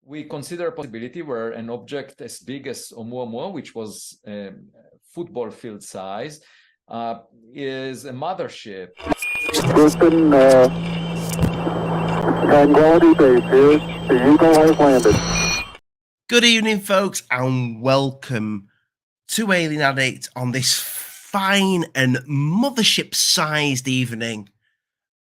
we consider a possibility where an object as big as Oumuamua, which was football field size, is a mothership. Houston, Tranquility Base here. The Eagle has landed. Good evening, folks, and welcome to Alien Addict on this fine and mothership-sized evening.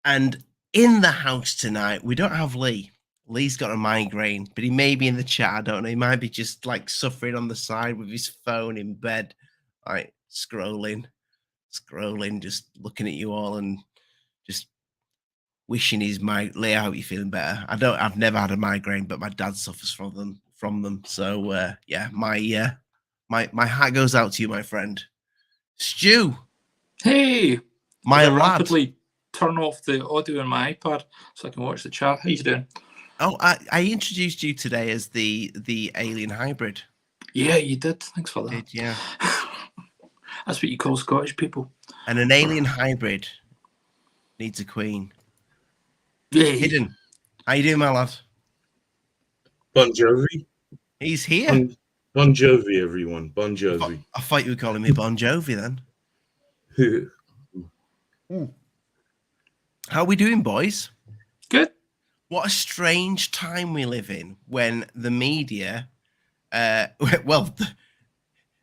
And in the house tonight, we don't have Lee. Lee's got a migraine, but he may be in the chat. I don't know. He might be just like suffering on the side with his phone in bed, like scrolling, just looking at you all and just wishing his migraine. Lee, I hope you're feeling better. I've never had a migraine, but my dad suffers from them. So yeah, my hat goes out to you, my friend. Stu. Hey, my lad. Rapidly turn off the audio on my iPad so I can watch the chat. How you doing? Oh, I introduced you today as the alien hybrid. Yeah, you did. Thanks for that. Did, yeah. That's what you call Scottish people. And an alien hybrid needs a queen. Yeah. Hidden. How you doing, my lad? Bon Jovi. He's here. Bon Jovi, everyone. Bon Jovi. I thought you were calling me Bon Jovi then. How are we doing, boys? Good. What a strange time we live in when the media, well,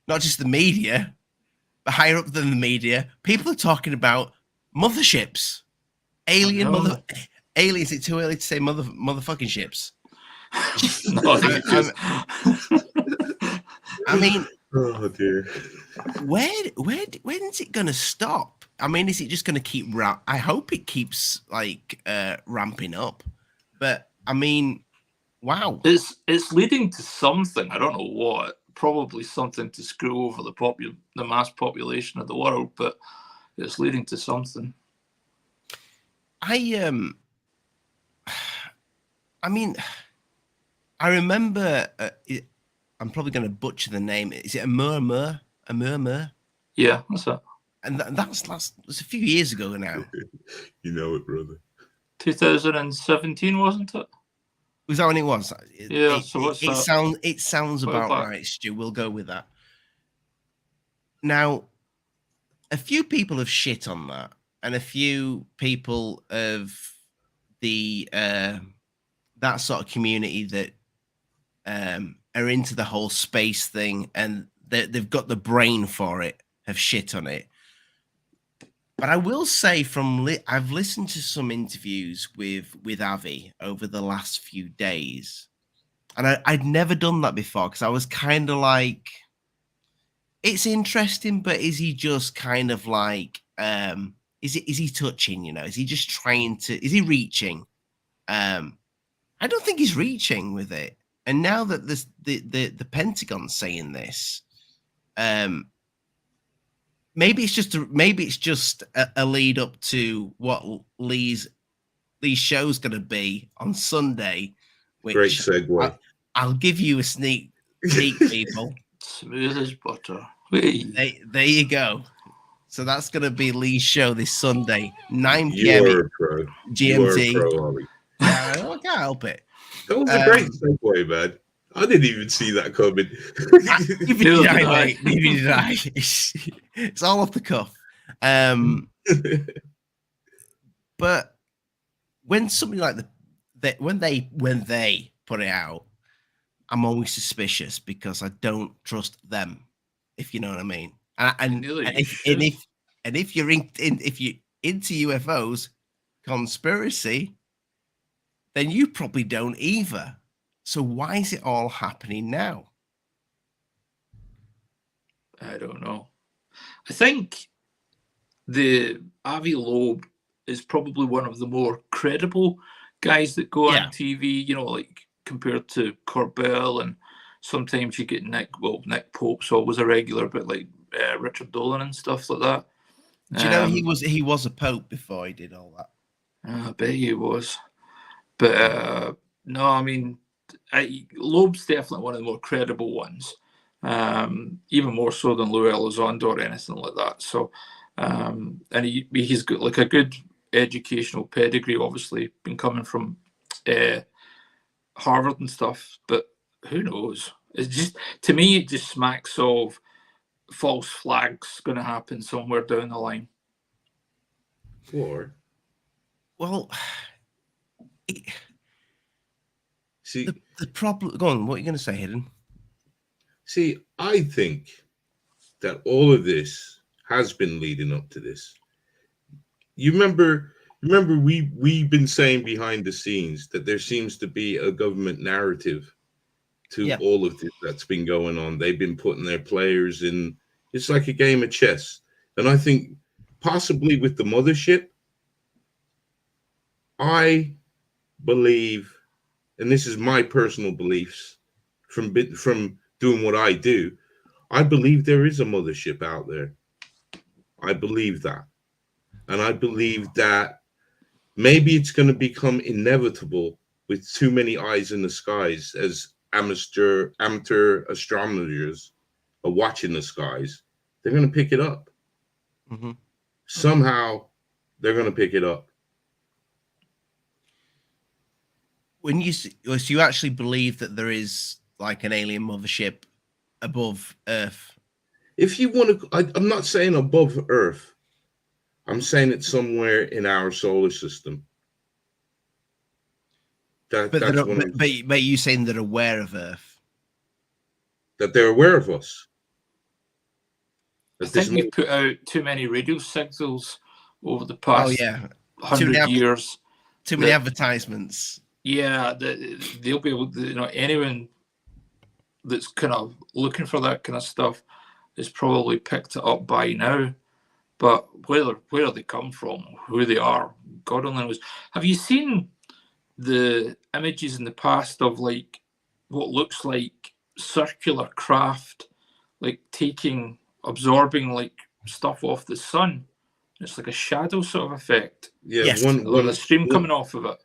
not just the media, but higher up than the media, people are talking about motherships. Aliens, is it too early to say motherfucking ships? No, I mean, oh dear. When's it gonna stop? I mean, is it just gonna keep I hope it keeps like ramping up. But I mean, wow. It's leading to something. I don't know what. Probably something to screw over the mass population of the world, but it's leading to something. I mean, I remember. I'm probably going to butcher the name. Is it a murmur? Yeah, that's it. And that's a few years ago now. You know it, brother. 2017, wasn't it? Was that when it was? Yeah. So what's that? It sounds about right, Stu. We'll go with that. Now, a few people have shit on that, and a few people of the that sort of community that are into the whole space thing, and they've got the brain for it, have shit on it. But I will say, I've listened to some interviews with Avi over the last few days, and I'd never done that before because I was kind of like, it's interesting, but is he just kind of like, is he touching? You know, is he just trying to? Is he reaching? I don't think he's reaching with it. And now that the Pentagon's saying this, maybe it's just a lead up to what Lee's show's going to be on Sunday. Which great segue. I'll give you a sneak peek, people. Smooth as butter. There you go. So that's going to be Lee's show this Sunday, 9 p.m. You are a pro. GMT. You are a pro, Ollie. I can't help it. That was a great segue, man. I didn't even see that coming. Neither did I. It's all off the cuff. But when somebody like when they put it out, I'm always suspicious because I don't trust them, if you know what I mean. And if you're into UFOs, conspiracy, then you probably don't either. So why is it all happening now? I don't know. I think the Avi Loeb is probably one of the more credible guys that go on TV, you know, like compared to Corbell, and sometimes you get Nick Pope's always a regular, but like Richard Dolan and stuff like that. Do you know he was a pope before he did all that? I bet he was. But no, I mean, Loeb's definitely one of the more credible ones, even more so than Lou Elizondo or anything like that. So, and he's got like a good educational pedigree, obviously, been coming from Harvard and stuff, but who knows? It's just, to me, it just smacks of false flags going to happen somewhere down the line. Or, Well, see, the problem. Go on. What are you going to say, Hidden? see, I think that all of this has been leading up to this. You remember we've been saying behind the scenes that there seems to be a government narrative to all of this that's been going on. They've been putting their players in. It's like a game of chess, and I think possibly with the mothership, I believe, and this is my personal beliefs from doing what I do, I believe there is a mothership out there. I believe that. And I believe that maybe it's going to become inevitable with too many eyes in the skies as amateur astronomers are watching the skies. They're going to pick it up. Mm-hmm. Somehow they're going to pick it up. When so you actually believe that there is like an alien mothership above Earth? If you want to, I'm not saying above Earth. I'm saying it's somewhere in our solar system. But you saying they're aware of Earth? That they're aware of us. I think we've put out too many radio signals over the past 100 years. Too many advertisements. Yeah, they'll be able to, anyone that's kind of looking for that kind of stuff is probably picked it up by now. But where they come from, who they are, God only knows. Have you seen the images in the past of like what looks like circular craft, like absorbing like stuff off the sun? It's like a shadow sort of effect. Yeah, yes. The stream coming off of it.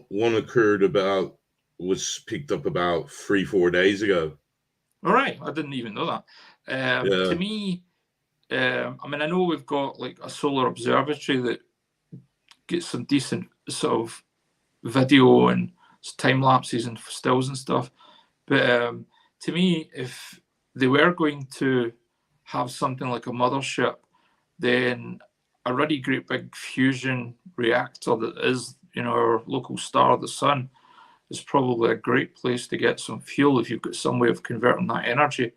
One was picked up about 3-4 days ago. All right, I didn't even know that. To me, I know we've got like a solar observatory that gets some decent sort of video and time lapses and stills and stuff. But to me, if they were going to have something like a mothership, then a really great big fusion reactor that is, our local star, the sun, is probably a great place to get some fuel if you've got some way of converting that energy,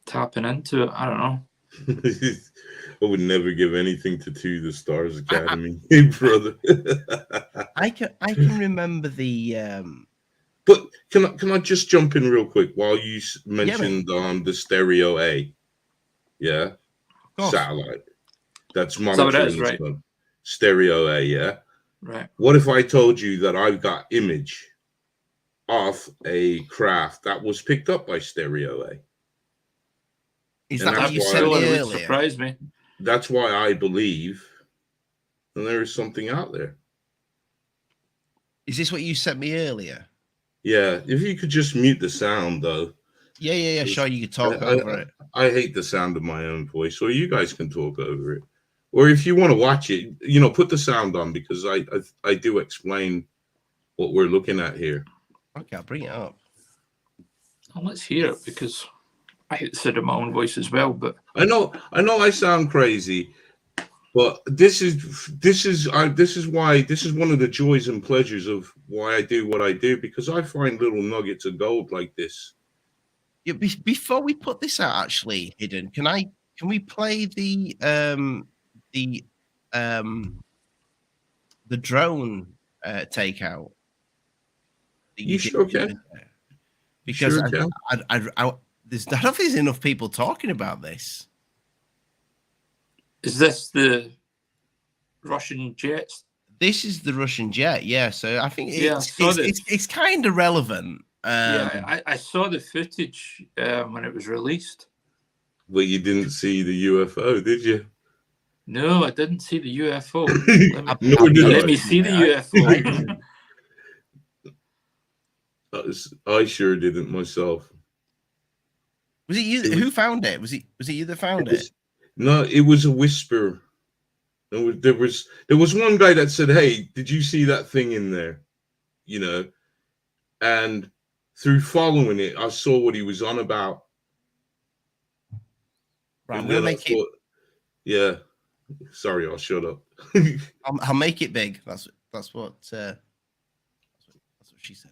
tapping into it. I don't know. I would never give anything to the Stars Academy, brother. I can remember the. But can I just jump in real quick while you mentioned the Stereo A? Yeah, satellite. That's monitoring the sun. Stereo A, yeah. Right. What if I told you that I've got image off a craft that was picked up by Stereo A? Is that what you said earlier? Surprised me. That's why I believe that there is something out there. Is this what you sent me earlier? Yeah. If you could just mute the sound, though. Yeah. Sure, you could talk over it. I hate the sound of my own voice, or you guys can talk over it. Or if you want to watch it, put the sound on, because I do explain what we're looking at here. Okay, I'll bring it up. Well, let's hear it, because I hate the sound of my own voice as well. But I know I sound crazy, but this is one of the joys and pleasures of why I do what I do, because I find little nuggets of gold like this. Yeah, before we put this out, actually, Hidden, can we play the drone takeout? You sure can. Because I don't think there's enough people talking about this. Is this the Russian jets? This is the Russian jet, yeah. So I think it's kind of relevant. I saw the footage when it was released. But you didn't see the UFO, did you? No, I didn't see the UFO. Let me see the UFO. I sure didn't myself. Was it you who found it? Was it you that found it? No, it was a whisper. There was one guy that said, "Hey, did you see that thing in there?" And through following it, I saw what he was on about. Right, I'm And gonna then I make it. thought, yeah, sorry, I'll shut up. I'll make it big. That's what she said.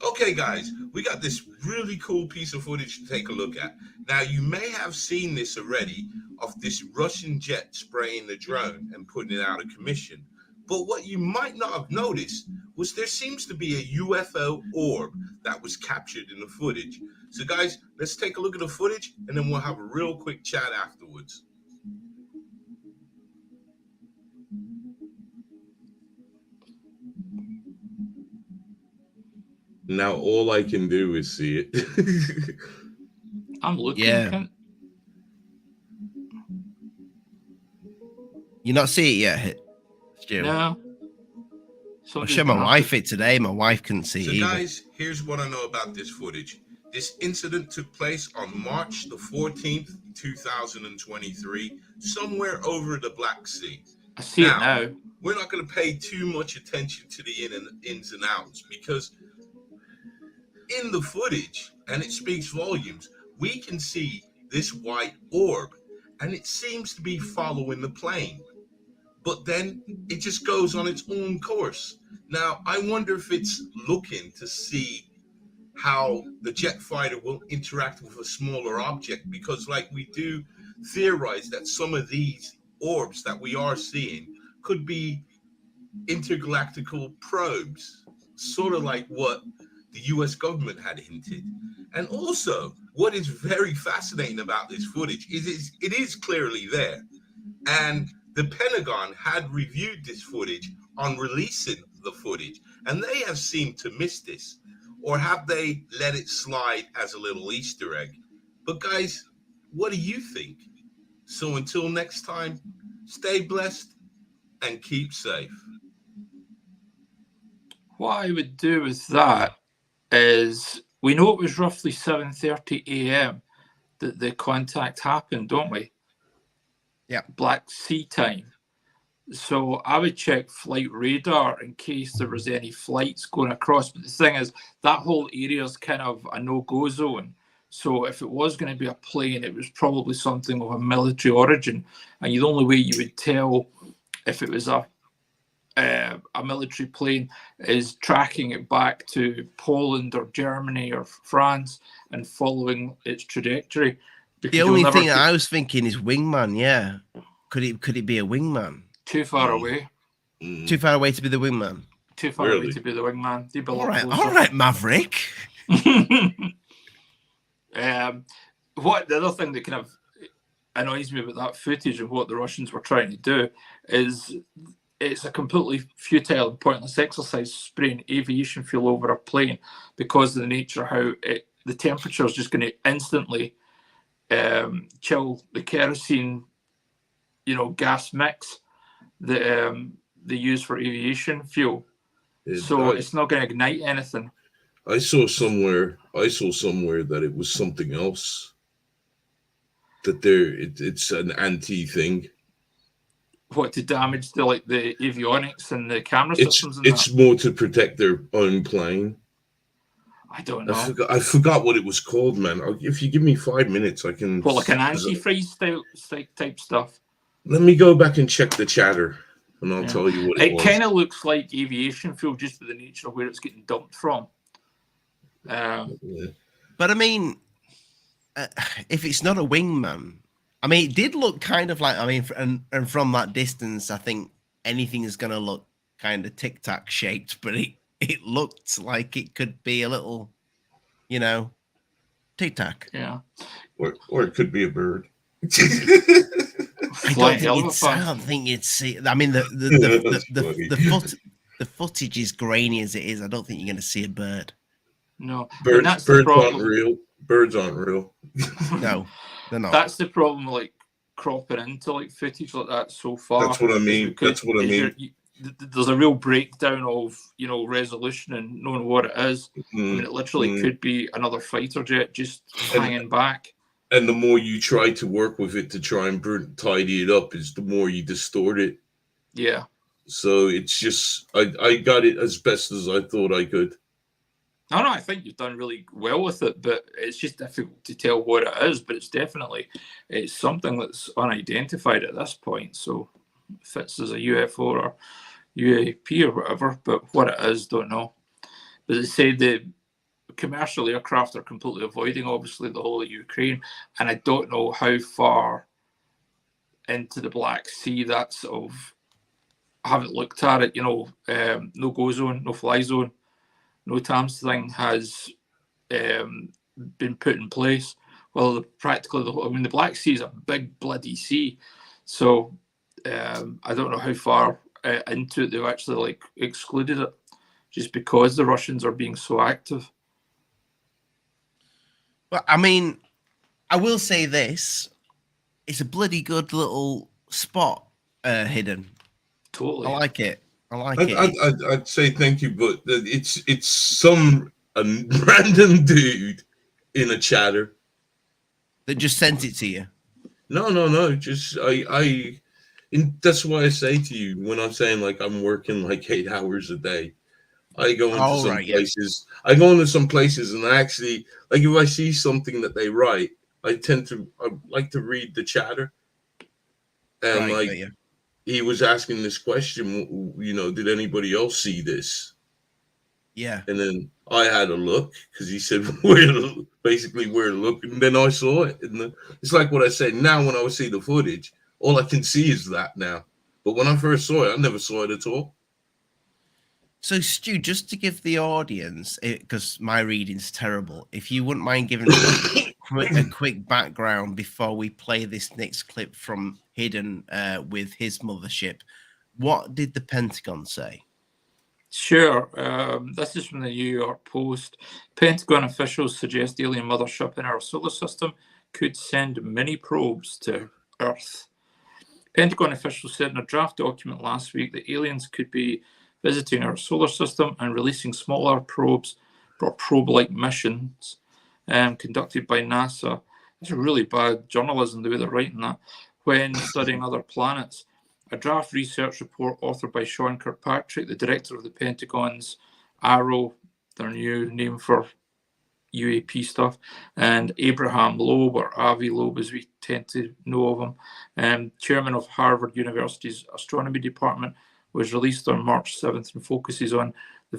Okay, guys, we got this really cool piece of footage to take a look at. Now, you may have seen this already of this Russian jet spraying the drone and putting it out of commission. But what you might not have noticed was there seems to be a UFO orb that was captured in the footage. So, guys, let's take a look at the footage, and then we'll have a real quick chat afterwards. Now all I can do is see it. I'm looking. Yeah. You not see it yet, Stu? No. I'll show my wife it today. My wife couldn't see it either. Guys, here's what I know about this footage. This incident took place on March the 14th, 2023, somewhere over the Black Sea. I see it now. We're not going to pay too much attention to the ins and outs because in the footage, and it speaks volumes, we can see this white orb, and it seems to be following the plane. But then it just goes on its own course. Now, I wonder if it's looking to see how the jet fighter will interact with a smaller object, because like we do theorize that some of these orbs that we are seeing could be intergalactical probes, sort of like what the US government had hinted. And also, what is very fascinating about this footage is it is clearly there. And the Pentagon had reviewed this footage on releasing the footage, and they have seemed to miss this. Or have they let it slide as a little Easter egg? But guys, what do you think? So until next time, stay blessed and keep safe. What I would do with that is, we know it was roughly 7:30 a.m. that the contact happened, don't we? Yeah. Black Sea time. So I would check flight radar in case there was any flights going across. But the thing is, that whole area is kind of a no-go zone. So if it was going to be a plane, it was probably something of a military origin. And the only way you would tell if it was a military plane is tracking it back to Poland or Germany or France and following its trajectory. The only thing I was thinking is wingman. Yeah, could it be a wingman? Too far away. Too far away to be the wingman. Too far away to be the wingman. All right, Maverick. What the other thing that kind of annoys me about that footage and what the Russians were trying to do is it's a completely futile and pointless exercise spraying aviation fuel over a plane because of the nature of how the temperature is just going to instantly chill the kerosene, gas mix that they use for aviation fuel. It's not going to ignite anything. I saw somewhere that it was something else. That it's an anti thing. What, to damage the avionics and the camera systems? It's more to protect their own plane. I don't know. I forgot what it was called, man. If you give me 5 minutes, I can. Well, like an antifreeze type stuff. Let me go back and check the chatter, and I'll tell you what it was. It kind of looks like aviation fuel, just with the nature of where it's getting dumped from. But I mean, if it's not a wingman, I mean, it did look kind of like, and from that distance, I think anything is going to look kind of Tic Tac shaped, but it looked like it could be a little, Tic Tac. Yeah. Or it could be a bird. I don't think you'd see. I mean, the footage is grainy as it is. I don't think you're going to see a bird. No, birds aren't real. Birds aren't real. No, they're not. That's the problem, like cropping into like footage like that so far. That's what I mean. there's a real breakdown of, you know, resolution and knowing what it is. I mean, it literally could be another fighter jet just hanging back. And the more you try to work with it to try and tidy it up, is the more you distort it. Yeah. So it's just, I got it as best as I thought I could. No, I think you've done really well with it, but it's just difficult to tell what it is. But it's something that's unidentified at this point. So if it's as a UFO or UAP or whatever, but what it is, don't know. But they say the commercial aircraft are completely avoiding, obviously, the whole of Ukraine, and I don't know how far into the Black Sea that's of. I haven't looked at it, you know. No go zone, no fly zone, no TAMS thing has been put in place. Well, practically, the Black Sea is a big bloody sea, so I don't know how far into it they've actually like excluded it, just because the Russians are being so active. Well, I mean, I will say this: it's a bloody good little spot, hidden. Totally, I like it. I'd say thank you, but it's some random dude in a chatter that just sent it to you. No. Just that's why I say to you when I'm saying like I'm working like 8 hours a day. I go into some places. Yeah. I go into some places and I actually like if I see something that they write, I like to read the chatter. And he was asking this question, you know, did anybody else see this? Yeah. And then I had a look because he said where to look, and then I saw it. And it's like what I said. Now when I see the footage, all I can see is that now. But when I first saw it, I never saw it at all. So, Stu, just to give the audience, because my reading's terrible, if you wouldn't mind giving a quick background before we play this next clip from Hidden with his mothership, what did the Pentagon say? Sure. This is from the New York Post. Pentagon officials suggest alien mothership in our solar system could send mini probes to Earth. Pentagon officials said in a draft document last week that aliens could be visiting our solar system and releasing smaller probes or probe-like missions conducted by NASA. It's really bad journalism, the way they're writing that, when studying other planets. A draft research report authored by Sean Kirkpatrick, the director of the Pentagon's ARROW, their new name for UAP stuff, and Abraham Loeb, or Avi Loeb as we tend to know of him, chairman of Harvard University's astronomy department, was released on March 7th and focuses on the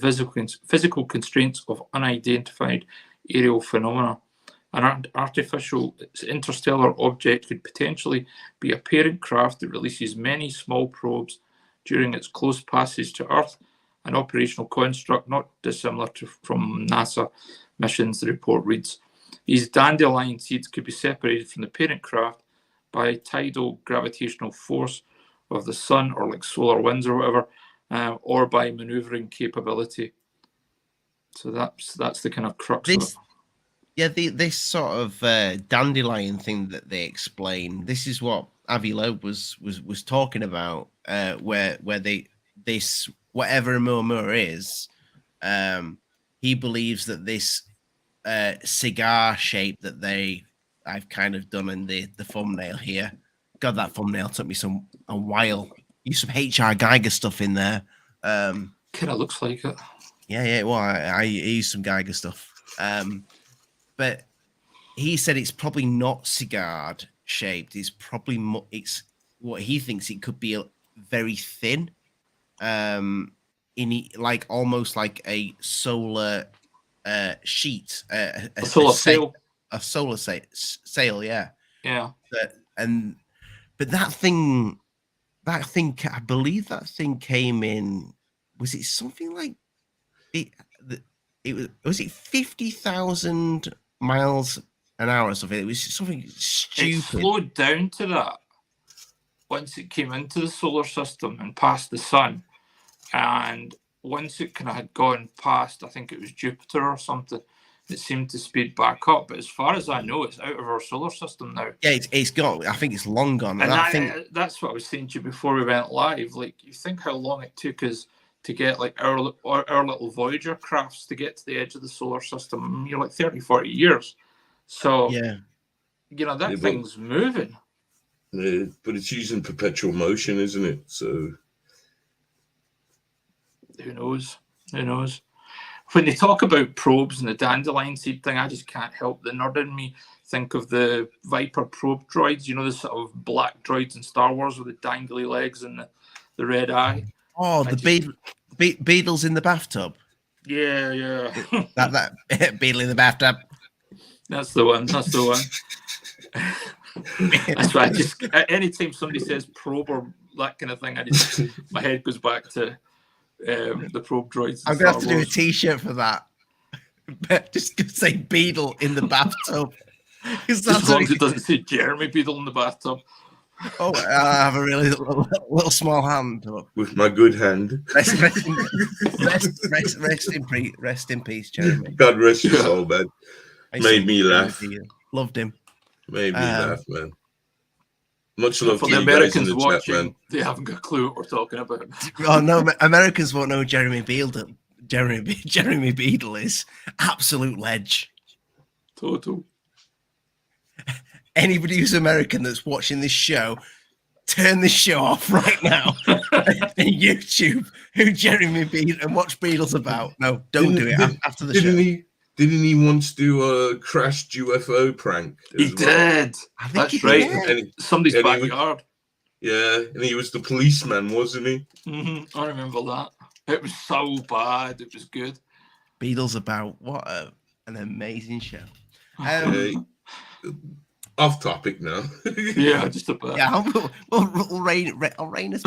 physical constraints of unidentified aerial phenomena. An artificial interstellar object could potentially be a parent craft that releases many small probes during its close passage to Earth, an operational construct not dissimilar from NASA missions, the report reads. These dandelion seeds could be separated from the parent craft by tidal gravitational force of the sun, or like solar winds or whatever, or by maneuvering capability. So that's the kind of crux of it. Yeah, this sort of dandelion thing that they explain. This is what Avi Loeb was talking about, where this whatever Oumuamua is, he believes that this cigar shape that I've kind of done in the thumbnail here. God, that thumbnail took me a while. Use some HR Geiger stuff in there. Kind of looks like it. Yeah. Well, I use some Geiger stuff. But he said it's probably not cigar shaped. It's probably it's what he thinks it could be very thin, like almost like a solar sheet, a solar sail, a solar sail. Yeah. But that thing, I believe that thing came in. Was it something like was it 50,000 miles an hour or something? It was something stupid. It slowed down to that once it came into the solar system and past the sun, and once it kind of had gone past, I think it was Jupiter or something, it seemed to speed back up. But as far as I know, it's out of our solar system now. Yeah, it's gone. I think it's long gone. And I think that's what I was saying to you before we went live. Like, you think how long it took us to get like our little Voyager crafts to get to the edge of the solar system. You're like 30, 40 years. So, yeah, that thing's moving. But it's using perpetual motion, isn't it? So who knows? Who knows? When they talk about probes and the dandelion seed thing, I just can't help the nerd in me think of the Viper probe droids. The sort of black droids in Star Wars with the dangly legs and the red eye. Oh, beetles in the bathtub. Yeah. that beetle in the bathtub. That's the one. That's why anytime somebody says probe or that kind of thing, my head goes back to the probe droids. I'm gonna have to do a T-shirt for that. Just gonna say beetle in the bathtub. As long as it doesn't say Jeremy Beadle in the bathtub. Oh, I have a really little small hand. with my good hand. Rest in peace, Jeremy. God rest your soul, man. Made me laugh. Loved him. Made me laugh, man. Much love for to the you guys in Americans the watching, chat, man. they haven't got a clue what we're talking about. Oh no, Americans won't know Jeremy Beadle. Jeremy Beadle is absolute ledge. Total. Anybody who's American that's watching this show, turn this show off right now and YouTube who Jeremy Beadle and watch Beatles about. No, don't do it after the show. Didn't he once do a crashed UFO prank? He did. That's right. Somebody's backyard. And he was the policeman, wasn't he? Mm-hmm. I remember that. It was so bad. It was good. Beatles about what an amazing show. Off topic now. Yeah, just a bit. Yeah, I'll rein us.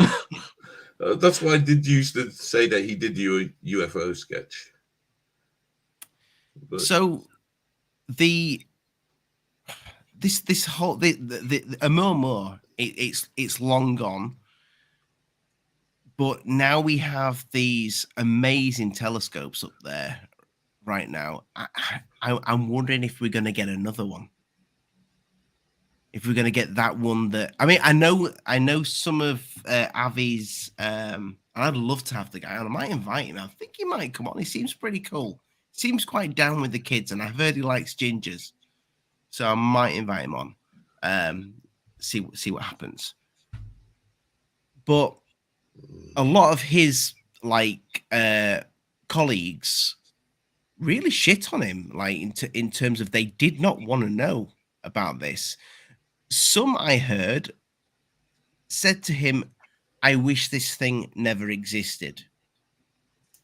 That's why I did used to say that he did do a UFO sketch. But... So this whole the more it's long gone, but now we have these amazing telescopes up there right now. I'm wondering if we're going to get another one. If we're going to get that one that I know some of Avi's and I'd love to have the guy on. I might invite him. I think he might come on. He seems pretty cool. Seems quite down with the kids, and I've heard he likes gingers, so I might invite him on. See what happens. But a lot of his colleagues really shit on him, in terms of they did not want to know about this. Some I heard said to him, "I wish this thing never existed."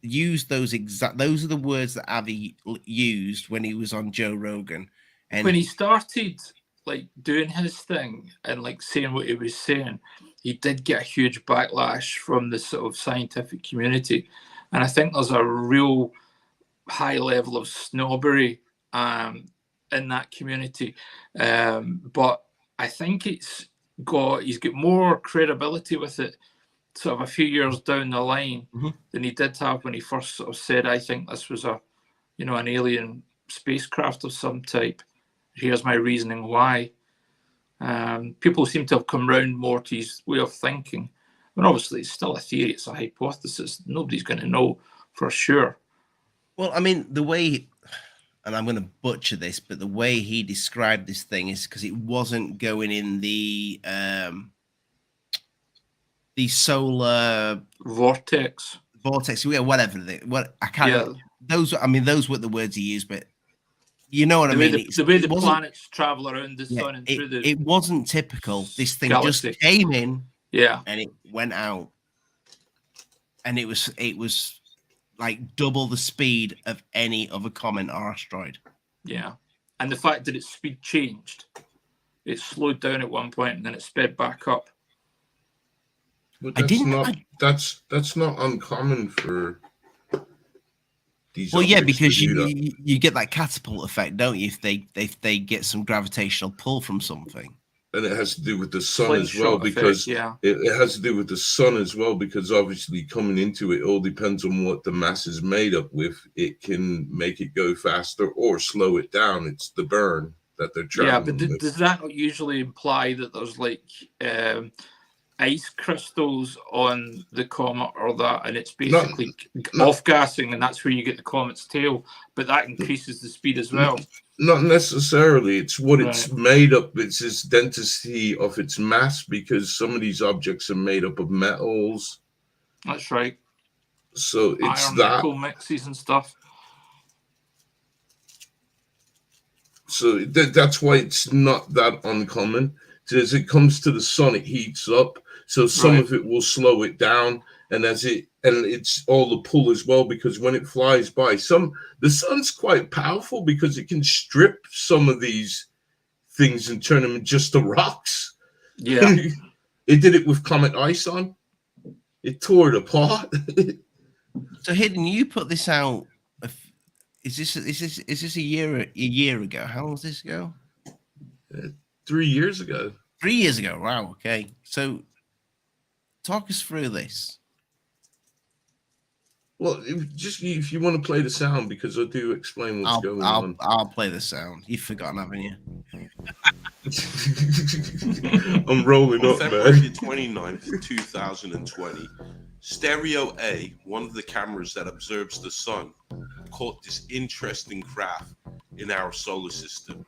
Use those are the words that Avi used when he was on Joe Rogan. And when he started doing his thing and saying what he was saying, he did get a huge backlash from the sort of scientific community. And I think there's a real high level of snobbery in that community. But I think he's got more credibility with it sort of a few years down the line than he did have when he first sort of said, I think this was an alien spacecraft of some type. Here's my reasoning why. People seem to have come round more to his way of thinking. But obviously it's still a theory, it's a hypothesis. Nobody's going to know for sure. Well, I mean, the way, and I'm going to butcher this, but the way he described this thing is because it wasn't going in the solar vortex, yeah, whatever. I can't. Yeah. Those were the words he used, but you know what I mean. The way the planets travel around the sun and through the. It wasn't typical. This thing galaxy just came in, and it went out, and it was double the speed of any other comet or asteroid. Yeah, and the fact that its speed changed, it slowed down at one point and then it sped back up. But that's not uncommon for these. Well, yeah, because you get that catapult effect, don't you? If they get some gravitational pull from something. and it has to do with the sun as Slingshot well, effect, because yeah. it has to do with the sun as well, because obviously coming into it all depends on what the mass is made up with. It can make it go faster or slow it down. It's the burn that they're Yeah, traveling but with. does that not usually imply that there's like ice crystals on the comet or that, and it's basically off-gassing, and that's where you get the comet's tail, but that increases the speed as well? Not necessarily. It's what Right. it's made up. It's its density of its mass, because some of these objects are made up of metals. That's right. So it's Iron that. nickel mixes and stuff. So that's why it's not that uncommon. So as it comes to the sun, it heats up. So some of it will slow it down, and it's all the pull as well, because when it flies by, the sun's quite powerful because it can strip some of these things and turn them just to rocks. Yeah. It did it with Comet Ison. It tore it apart. So Hidden, you put this out. Is this a year ago? How long was this ago? 3 years ago. 3 years ago. Wow. Okay. So talk us through this. Well, if you want to play the sound, because I do explain what's going on. I'll play the sound. You've forgotten, haven't you? I'm rolling On up, February man. 29th, 2020, Stereo A, one of the cameras that observes the sun, caught this interesting craft in our solar system.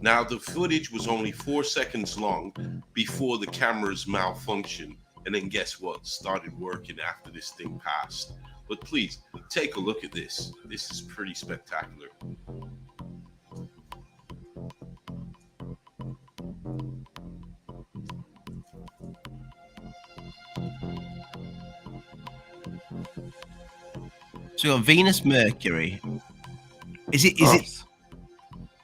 Now, the footage was only 4 seconds long before the cameras malfunctioned, and then guess what? Started working after this thing passed. But please, take a look at this. This is pretty spectacular. So you've got Venus, Mercury. Is it?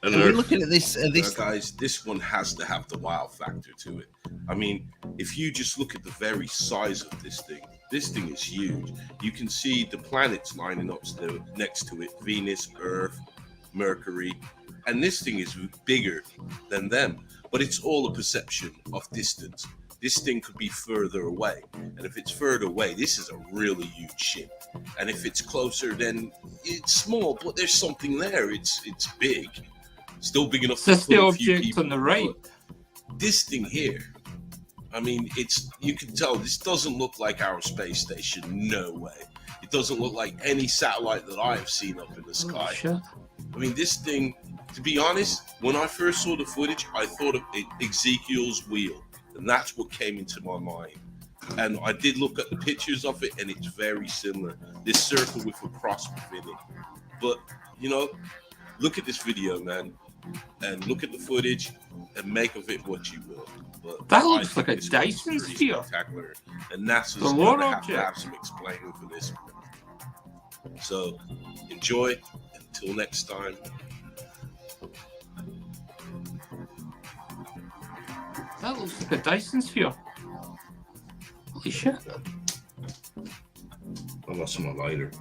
Are we looking at this? Guys, this one has to have the wow factor to it. I mean, if you just look at the very size of this thing is huge. You can see the planets lining up next to it: Venus, Earth, Mercury, and this thing is bigger than them. But it's all a perception of distance. This thing could be further away, and if it's further away, this is a really huge ship. And if it's closer, then it's small, but there's something there. It's big. Still big enough That's to the put a few object people on the right. This thing here, I mean, you can tell this doesn't look like our space station. No way. It doesn't look like any satellite that I have seen up in the sky. Shit. I mean, this thing, to be honest, when I first saw the footage, I thought of Ezekiel's wheel, and that's what came into my mind. And I did look at the pictures of it, and it's very similar. This circle with a cross within it. But, look at this video, man, and look at the footage and make of it what you will. But that looks like a Dyson sphere. Spectacular. And NASA's The going Lord to have some explaining for this one. So enjoy. Until next time. That looks like a Dyson sphere. Holy shit. I lost my lighter.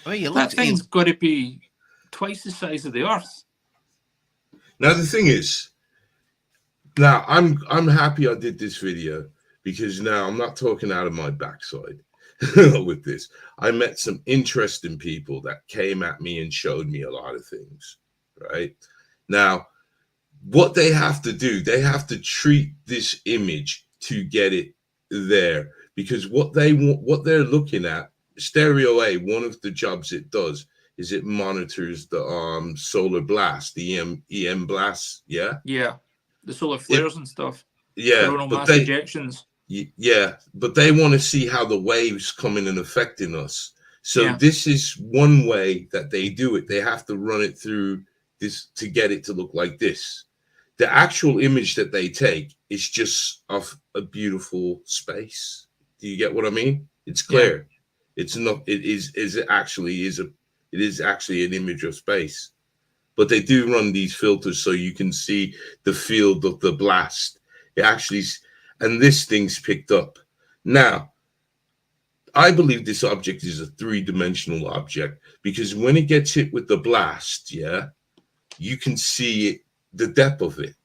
Oh, That thing's got to be twice the size of the Earth. Now the thing is, now I'm happy I did this video, because now I'm not talking out of my backside with this. I met some interesting people that came at me and showed me a lot of things, right? Now, what they have to do, they have to treat this image to get it there, because what they're looking at, Stereo A, one of the jobs it does is it monitors the solar blast, the EM blast, yeah, the solar flares and stuff, coronal mass ejections. Yeah, but they want to see how the waves coming and affecting us. So this is one way that they do it. They have to run it through this to get it to look like this. The actual image that they take is just of a beautiful space. Do you get what I mean? It's clear. Yeah. It's not. It is actually an image of space. But they do run these filters so you can see the field of the blast. It actually, and this thing's picked up. Now, I believe this object is a three-dimensional object, because when it gets hit with the blast, you can see it, the depth of it.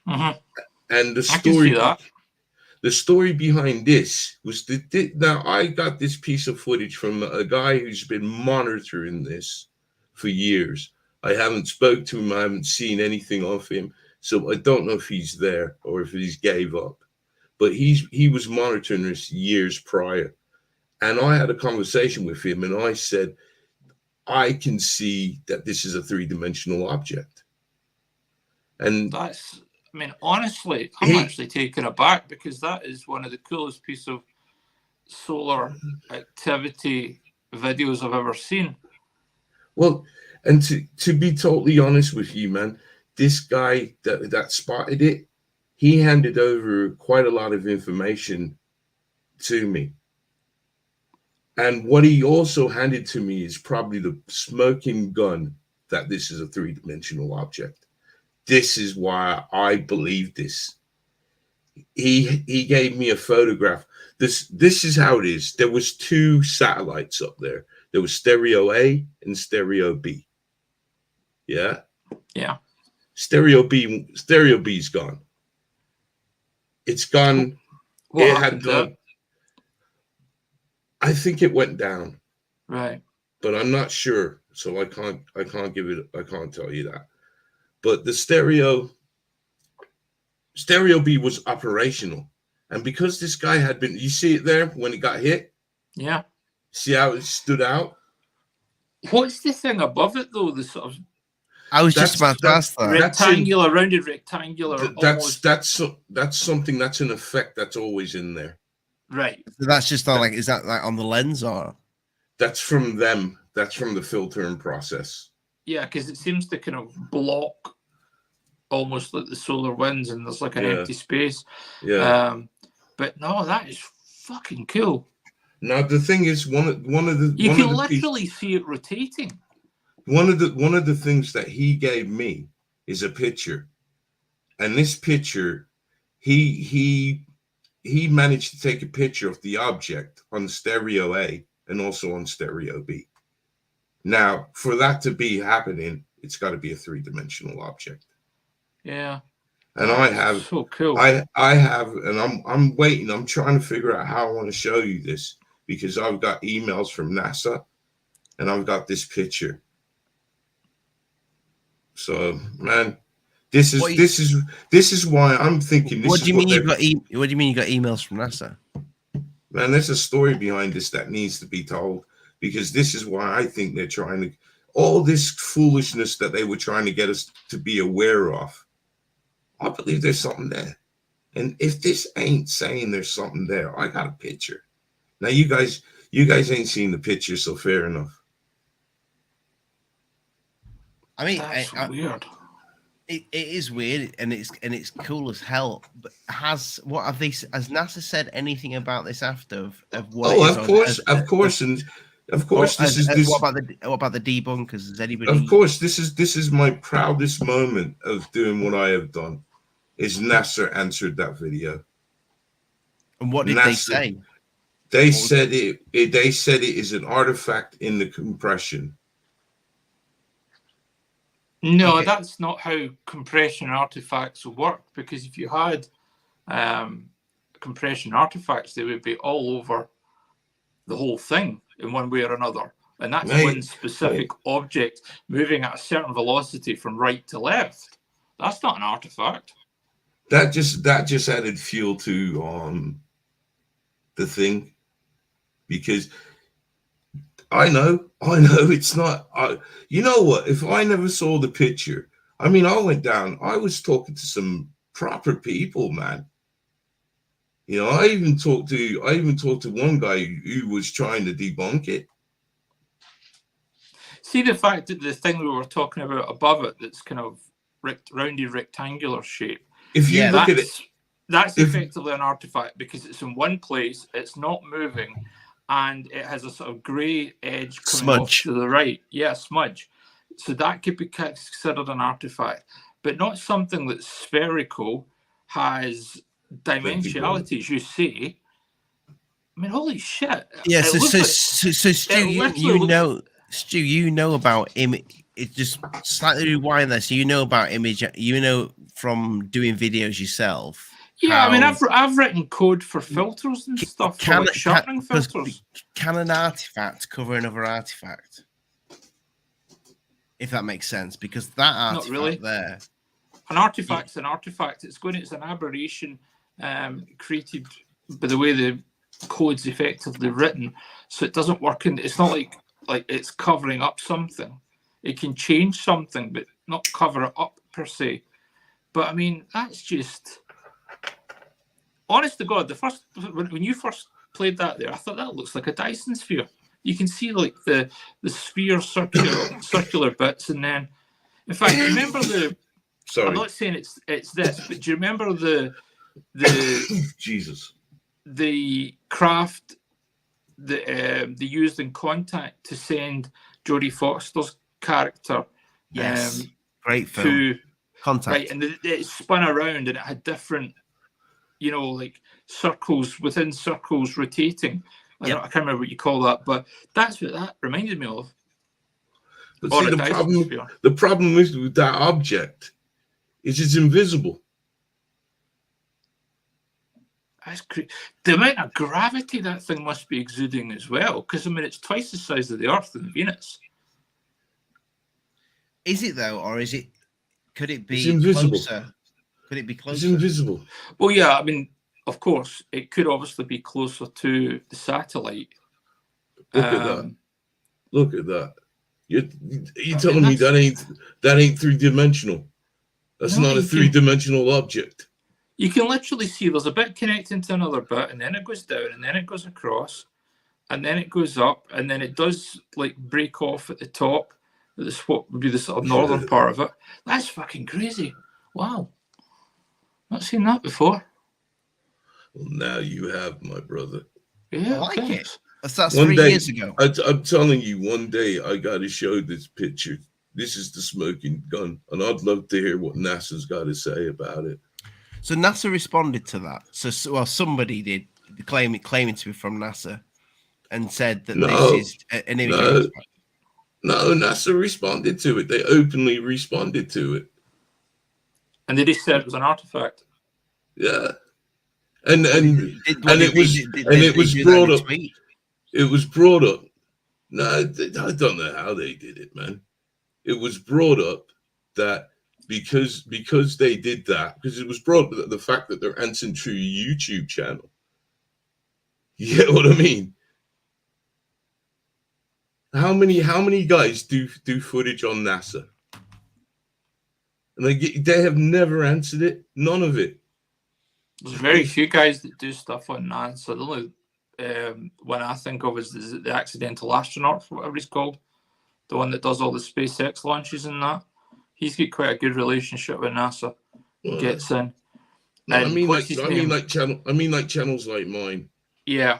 Mhm. And the I can see story, that. the story behind this was now I got this piece of footage from a guy who's been monitoring this for years. I haven't spoke to him. I haven't seen anything of him. So I don't know if he's there or if he's gave up. But he was monitoring this years prior. And I had a conversation with him and I said, I can see that this is a three-dimensional object. And That's, I mean, honestly, I'm actually taken aback because that is one of the coolest piece of solar activity videos I've ever seen. Well, and to be totally honest with you, man, this guy that spotted it, he handed over quite a lot of information to me. And what he also handed to me is probably the smoking gun that this is a three-dimensional object. This is why I believe this. He gave me a photograph. This is how it is. There was two satellites up there. There was stereo A and stereo B. Yeah. Yeah. Stereo B's gone. It's gone. What it happened had gone. there? I think it went down. Right. But I'm not sure. So I can't tell you that. But the stereo B was operational. And because this guy had been, you see it there when it got hit? Yeah. See how it stood out? What's the thing above it though? The sort of I was just about to ask that. rectangular, rounded rectangular. That's something that's an effect that's always in there. Right. So that's just on like, is that like on the lens or? That's from them. That's from the filtering process. Yeah, because it seems to kind of block almost like the solar winds, and there's like an empty space. Yeah. But no, that is fucking cool. Now the thing is, you can literally see it rotating. One of the things that he gave me is a picture, and this picture, he managed to take a picture of the object on stereo A and also on stereo B. Now, for that to be happening, it's got to be a three-dimensional object. Yeah. And I have so cool. I have, and I'm waiting. I'm trying to figure out how I want to show you this because I've got emails from NASA, and I've got this picture. So, man, this is why I'm thinking. What do you mean you got emails from NASA? Man, there's a story behind this that needs to be told because this is why I think they're trying to all this foolishness that they were trying to get us to be aware of. I believe there's something there, and if this ain't saying there's something there, I got a picture. Now you guys ain't seen the picture, so fair enough. I mean, that's weird. It is weird, and it's cool as hell. But has NASA said anything about this after of what? Oh, of course, of course. What about the debunkers? Has anybody? Of course, this is my proudest moment of doing what I have done. Is NASA answered that video? And what did they say? They said it is an artifact in the compression. No, okay. That's not how compression artifacts work, because if you had compression artifacts, they would be all over the whole thing in one way or another. And that's one specific object moving at a certain velocity from right to left. That's not an artifact. That just added fuel to the thing, because I know it's not. You know what? If I never saw the picture, I mean, I went down. I was talking to some proper people, man. You know, I even talked to one guy who was trying to debunk it. See the fact that the thing we were talking about above it, that's kind of rounded rectangular shape. If you look at it, that's effectively an artifact because it's in one place, it's not moving, and it has a sort of grey edge coming off to the right. Yeah, smudge. So that could be considered an artifact, but not something that's spherical, has dimensionality, as you say. I mean, holy shit. Yeah, so Stu, you know, Stu, you know about image. It's just slightly rewind there. So you know about image. You know from doing videos yourself. Yeah, I mean, how I've written code for filters and stuff, for like sharpening filters. Can an artifact cover another artifact? If that makes sense, because that artifact Not really. there, an artifact's an artifact. It's an aberration created by the way the code's effectively written, so it doesn't work. It's not like it's covering up something. It can change something, but not cover it up per se. But I mean, that's just, honest to God, when you first played that there, I thought that looks like a Dyson sphere. You can see like the sphere circular bits, and then, in fact, remember the. Sorry. I'm not saying it's this, but do you remember the Jesus, the craft that they used in Contact to send Jodie Foster's character? Yes, great film. To Contact, right, and it spun around, and it had different, like circles within circles rotating. I can't remember what you call that, but that's what that reminded me of. But see, the problem is with that object is it's invisible. That's great. The amount of gravity that thing must be exuding as well, because I mean it's twice the size of the Earth and Venus. Is it though, or is it? Could it be it's invisible. Closer? Could it be closer? It's invisible. Well, yeah. I mean, of course, it could obviously be closer to the satellite. Look at that. Look at that. You're telling me that ain't 3-dimensional? That's not a 3-dimensional object. You can literally see there's a bit connecting to another bit, and then it goes down, and then it goes across, and then it goes up, and then it does like break off at the top. This what would be the sort of northern part of it. That's fucking crazy. Wow. Not seen that before. Well, now you have, my brother. Yeah, I like it. That's one 3 day, years ago. I'm telling you, one day I got to show this picture. This is the smoking gun, and I'd love to hear what NASA's got to say about it. So NASA responded to that. So well, somebody did claiming to be from NASA, and said that this is an image. No, NASA responded to it. They openly responded to it. And they just said it was an artifact. Yeah. And it was brought up. It was brought up. No, I don't know how they did it, man. It was brought up that because they did that, because it was brought up the fact that they're answering through your YouTube channel. You get what I mean? How many guys do footage on NASA? And they have never answered it. None of it. There's very few guys that do stuff on NASA. The only one I think of is the accidental astronaut, whatever he's called, the one that does all the SpaceX launches and that. He's got quite a good relationship with NASA. Gets in. No, I mean like channels like mine. Yeah.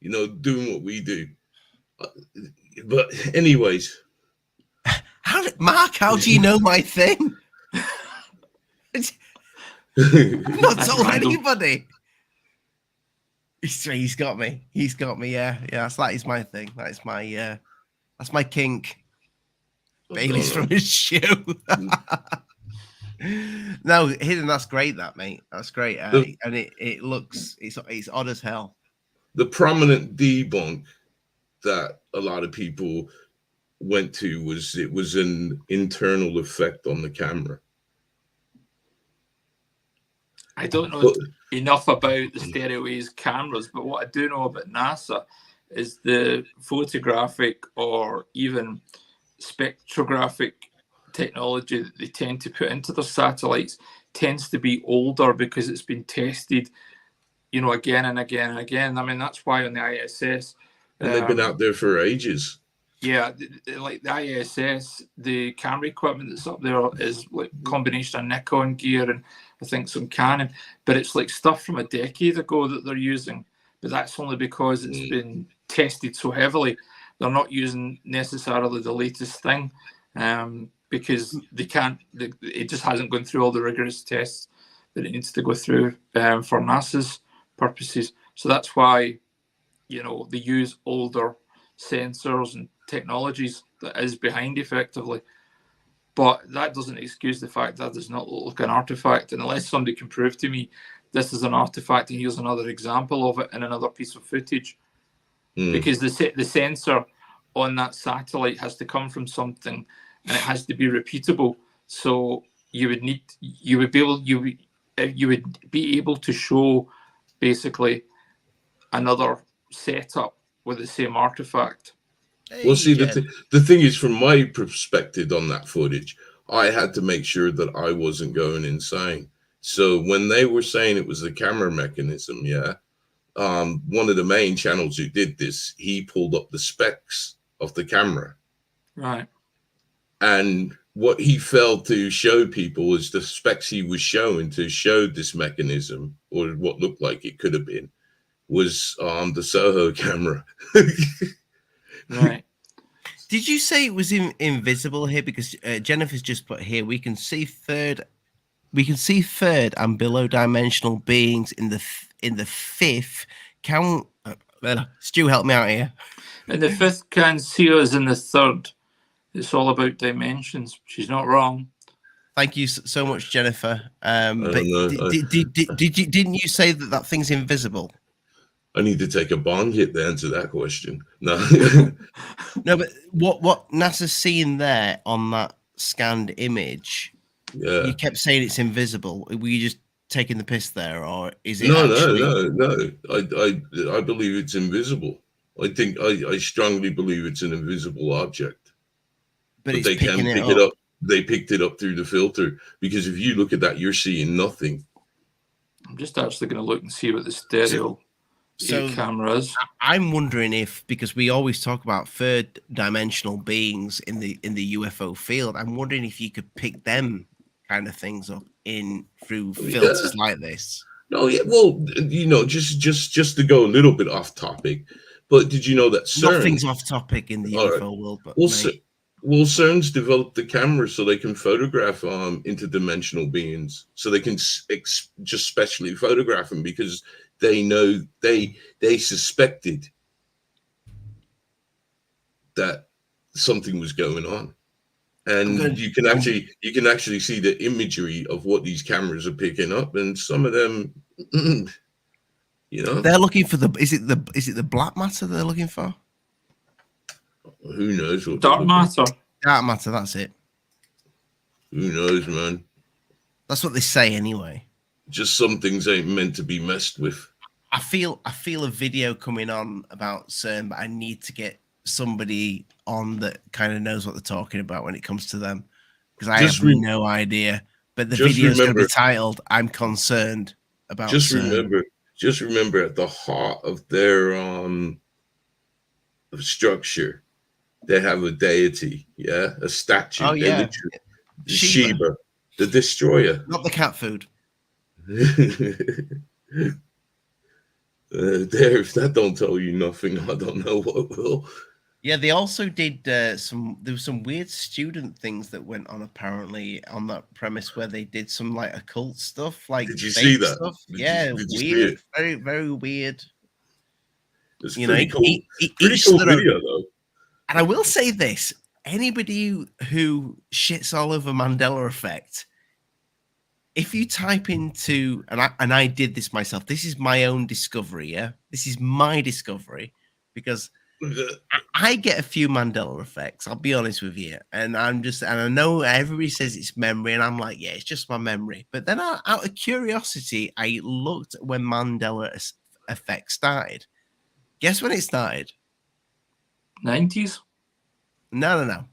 Doing what we do. But anyways, Mark, how do you know my thing? I've not told anybody. He's got me. He's got me. Yeah. That is my thing. That's my kink. Bailey's from his shoe. No, Hidden. That's great. That mate. That's great. And it looks it's odd as hell. The prominent debunk that a lot of people went to was it was an internal effect on the camera. I don't know enough about the Stereoways cameras, but what I do know about NASA is the photographic or even spectrographic technology that they tend to put into their satellites tends to be older because it's been tested, again and again and again. I mean, that's why on the ISS... And they've been out there for ages. Yeah, like the ISS, the camera equipment that's up there is like a combination of Nikon gear and I think some Canon, but it's like stuff from a decade ago that they're using. But that's only because it's been tested so heavily. They're not using necessarily the latest thing because they can't. It just hasn't gone through all the rigorous tests that it needs to go through for NASA's purposes. So that's why they use older sensors and technologies that is behind effectively. But that doesn't excuse the fact that does not look like an artifact. And unless somebody can prove to me this is an artifact and here's another example of it in another piece of footage, because the sensor on that satellite has to come from something and it has to be repeatable. So you would be able to show basically another setup with the same artifact. Well, see, the thing is, from my perspective on that footage, I had to make sure that I wasn't going insane. So when they were saying it was the camera mechanism, one of the main channels who did this, he pulled up the specs of the camera. Right. And what he failed to show people was the specs he was showing to show this mechanism, or what looked like it could have been, was the Soho camera. Right. Did you say it was invisible here? Because Jennifer's just put here, we can see third and below dimensional beings in the fifth. Stu, help me out here. And the fifth can see us in the third. It's all about dimensions. She's not wrong. Thank you so much, Jennifer. But didn't you say that thing's invisible? I need to take a bong hit to answer that question. No. No, but what NASA's seeing there on that scanned image, you kept saying it's invisible. Were you just taking the piss there, or is it No. I believe it's invisible. I strongly believe it's an invisible object. But they can pick it up. They picked it up through the filter, because if you look at that, you're seeing nothing. I'm just actually going to look and see what the stereo cameras. I'm wondering if, because we always talk about third dimensional beings in the UFO field, I'm wondering if you could pick them kind of things up through filters like this. No, yeah, well, just to go a little bit off topic, but did you know that CERN, nothing's off topic in the UFO world, but CERN's developed the camera so they can photograph interdimensional beings, so they can just specially photograph them, because they know they suspected that something was going on, and you can actually see the imagery of what these cameras are picking up, and some of them, they're looking for is it the black matter they're looking for? Who knows what dark matter? Dark matter, that's it. Who knows, man? That's what they say anyway. Just some things ain't meant to be messed with. I feel a video coming on about CERN, but I need to get somebody on that kind of knows what they're talking about when it comes to them, because I have no idea. But the video is going to be titled "I'm Concerned About CERN." Just remember, at the heart of their structure, they have a deity, a statue. Oh yeah, Sheba, the destroyer, not the cat food. If that don't tell you nothing, I don't know what will. Yeah, they also did there was some weird student things that went on apparently on that premise, where they did some like occult stuff. Like, did you see that? Stuff. Weird, very, very weird. It's pretty cool. Pretty cool video though. And I will say this: anybody who shits all over Mandela effect, if you type into, and I did this myself, this is my own discovery, this is my discovery, because I get a few Mandela effects, I'll be honest with you, and I know everybody says it's memory, and I'm like, yeah, it's just my memory. But then out of curiosity, I looked when Mandela effect started. Guess when it started? 90s? No.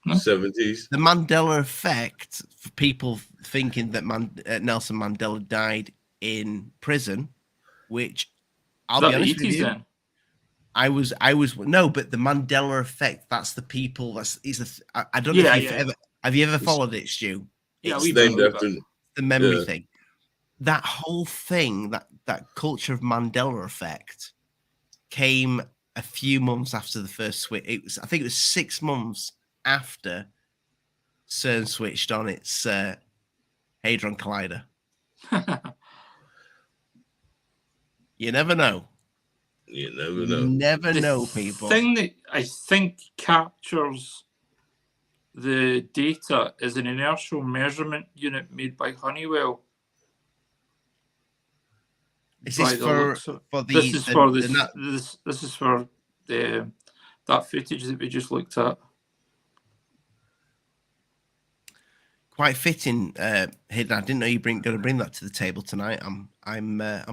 70s. The Mandela effect, for people thinking that Nelson Mandela died in prison, which I'll be honest with you, then? I was no, but the Mandela effect, that's the people. I don't know if have you ever followed it, Stu? Yeah, it's named after the memory thing. That whole thing, that culture of Mandela effect, came a few months after the first switch. I think it was 6 months after CERN switched on its Hadron Collider. You never know. You never know. Never The know, people. thing that I think captures the data is an inertial measurement unit made by Honeywell. Is this for the? This is for this is for the that footage that we just looked at. Quite fitting, Hidden. I didn't know you going to bring that to the table tonight. I'm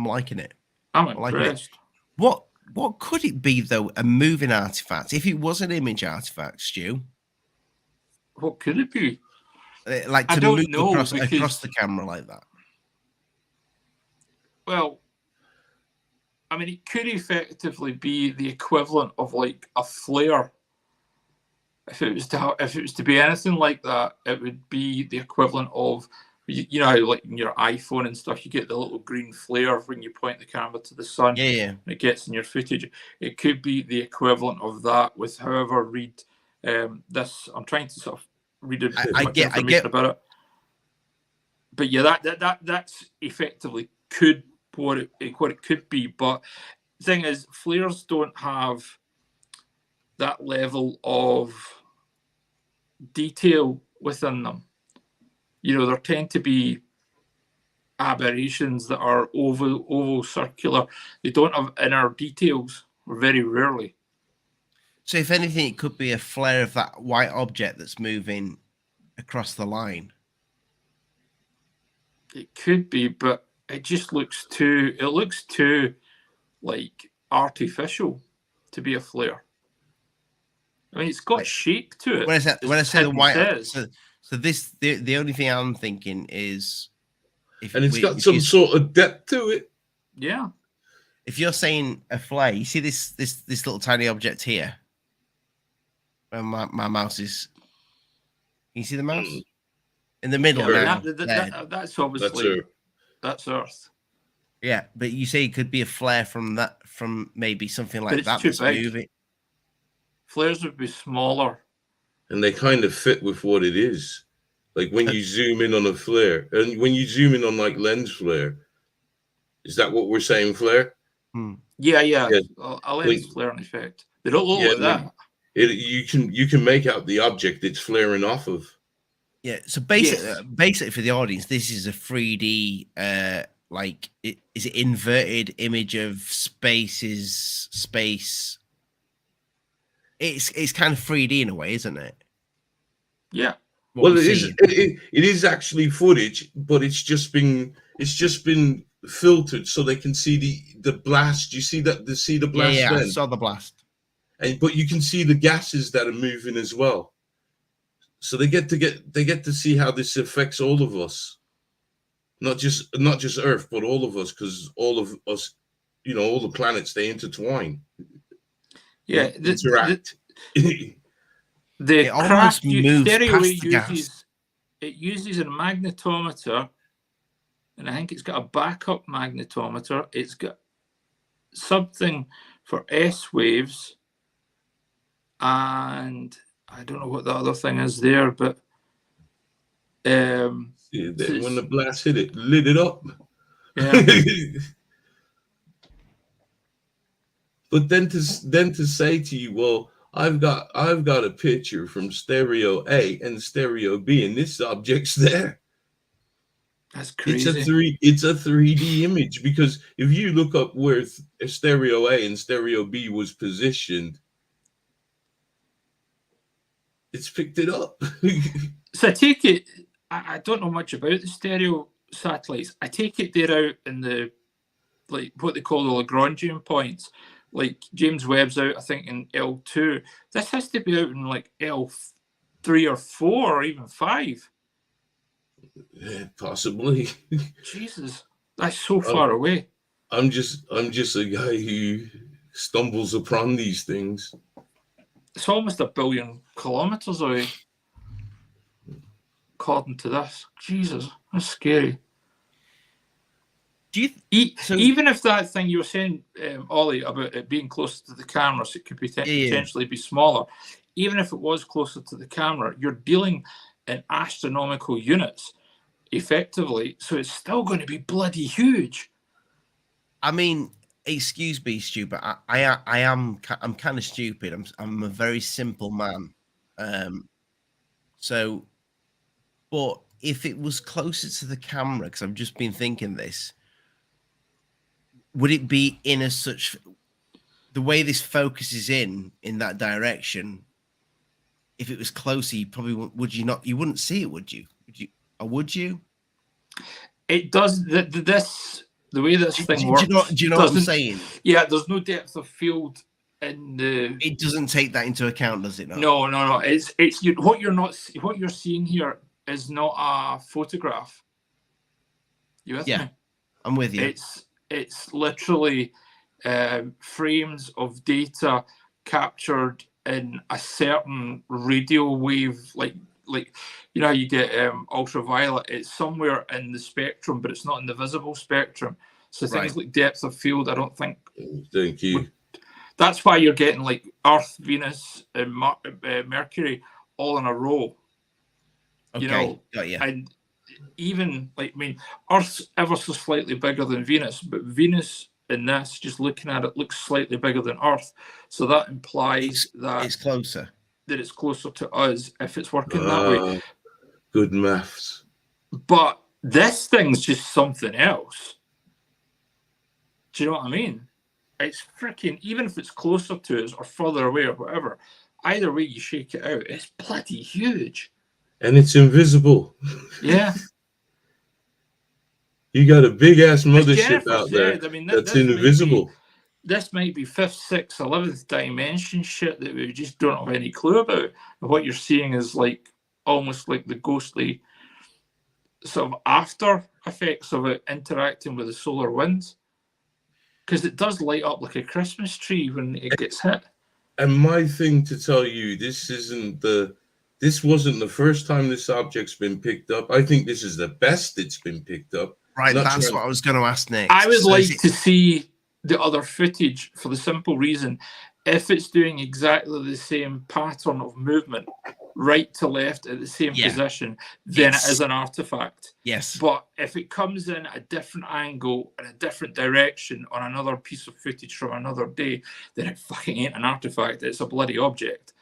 liking it. I'm impressed. What could it be though? A moving artifact? If it was an image artifact, Stu. What could it be? Like to move across the camera like that. Well, I mean, it could effectively be the equivalent of like a flare. If it was to be anything like that, it would be the equivalent of, you know how like in your iPhone and stuff, you get the little green flare when you point the camera to the sun. Yeah. And it gets in your footage. It could be the equivalent of that with however read this. I'm trying to sort of read a bit much information about it. But yeah, that's effectively what it could be. But the thing is, flares don't have that level of detail within them. You know, there tend to be aberrations that are oval circular. They don't have inner details, very rarely. So if anything, it could be a flare of that white object that's moving across the line. It could be, but it just looks too like artificial to be a flare. I mean, it's got shape to it. When I say the white, so this the only thing I'm thinking is, it's got some sort of depth to it. Yeah. If you're saying a flare, you see this little tiny object here. Where my mouse is. Can you see the mouse in the middle? Yeah, that's obviously that's Earth. Yeah, but you say it could be a flare from maybe something like that. Too big. Flares would be smaller. And they kind of fit with what it is. Like when you zoom in on a flare, and when you zoom in on like lens flare, is that what we're saying, flare? Yeah. A lens flare in effect. They don't look like that. You can make out the object it's flaring off of. Yeah. So basically for the audience, this is a 3D is it inverted image of space? It's kind of 3D in a way, isn't it? Yeah. It is actually footage, but it's just been filtered so they can see the blast. You see that? The blast? Yeah, I saw the blast. But you can see the gases that are moving as well. So they get to see how this affects all of us, not just Earth, but all of us, because all of us, you know, all the planets, they intertwine. Yeah, interact. The craft stereo it uses a magnetometer, and I think it's got a backup magnetometer. It's got something for S waves, and I don't know what the other thing is there, but when the blast hit it, lit it up. Yeah. But then to say to you, well, I've got a picture from stereo A and stereo B, and this object's there. That's crazy. It's a 3D image, because if you look up where stereo A and stereo B was positioned, it's picked it up. So I take it, I don't know much about the stereo satellites. I take it they're out in the, like, what they call the Lagrangian points. Like James Webb's out, I think, in L2. This has to be out in like L3 or 4 or even 5. Yeah, possibly. Jesus, that's so far away. I'm just a guy who stumbles upon these things. It's almost 1 billion kilometers away, according to this. Jesus, that's scary. Even if that thing you were saying, Ollie, about it being closer to the camera, so it could potentially be smaller, even if it was closer to the camera, you're dealing in astronomical units, effectively, so it's still going to be bloody huge. I mean, excuse me, stupid. I'm kind of stupid. I'm a very simple man. So, but if it was closer to the camera, because I've just been thinking this, would it be in a such the way this focuses in that direction? If it was closer, you probably would you not? You wouldn't see it, would you? Would you? Or would you? It does. The way this thing works. Do you know what I'm saying? Yeah, there's no depth of field in the. It doesn't take that into account, does it? No. It's what you're seeing here is not a photograph. You with me? I'm with you. It's literally frames of data captured in a certain radio wave, like you know how you get ultraviolet. It's somewhere in the spectrum, but it's not in the visible spectrum. So things like depth of field, I don't think. Thank you. That's why you're getting like Earth, Venus, and Mercury all in a row. Okay, you know, got you. And even like, I mean, Earth's ever so slightly bigger than Venus, but Venus in this, just looking at it, looks slightly bigger than Earth. So that implies that it's closer. That it's closer to us if it's working that way. Good maths. But this thing's just something else. Do you know what I mean? It's freaking, even if it's closer to us or further away or whatever, either way you shake it out, it's bloody huge. And it's invisible. Yeah. You got a big ass mothership out there. I mean, that's invisible. This might be 5th, 6th, 11th dimension shit that we just don't have any clue about. And what you're seeing is like almost like the ghostly sort of after effects of it interacting with the solar winds. Because it does light up like a Christmas tree when it gets hit. And my thing to tell you, this wasn't the first time this object's been picked up. I think this is the best it's been picked up. Right, that's what I was going to ask next. I would like to see the other footage for the simple reason, if it's doing exactly the same pattern of movement, right to left at the same position, then it is an artifact. Yes. But if it comes in a different angle in a different direction on another piece of footage from another day, then it fucking ain't an artifact. It's a bloody object.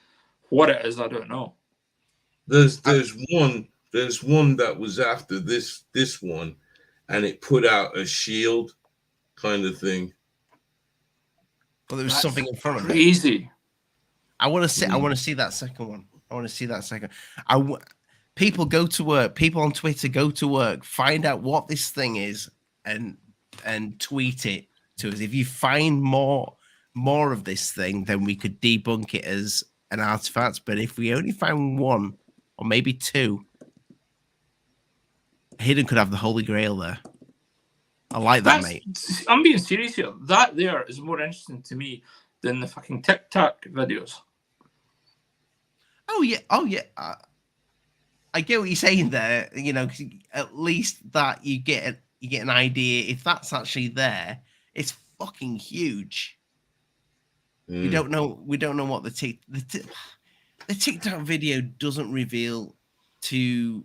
What it is, I don't know. There's one that was after this one, and it put out a shield kind of thing. Well, there was something in front of it. Crazy. I want to see that second one. I want to see that second. People go to work. People on Twitter go to work. Find out what this thing is, and tweet it to us. If you find more of this thing, then we could debunk it as an artifact. But if we only find one or maybe two, Hidden could have the Holy Grail there. I like that, mate. I'm being serious here. That there is more interesting to me than the fucking Tic Tac videos. Oh yeah. I get what you're saying there. You know, at least that you get an idea. If that's actually there, it's fucking huge. We don't know what the Tic Tac video doesn't reveal to.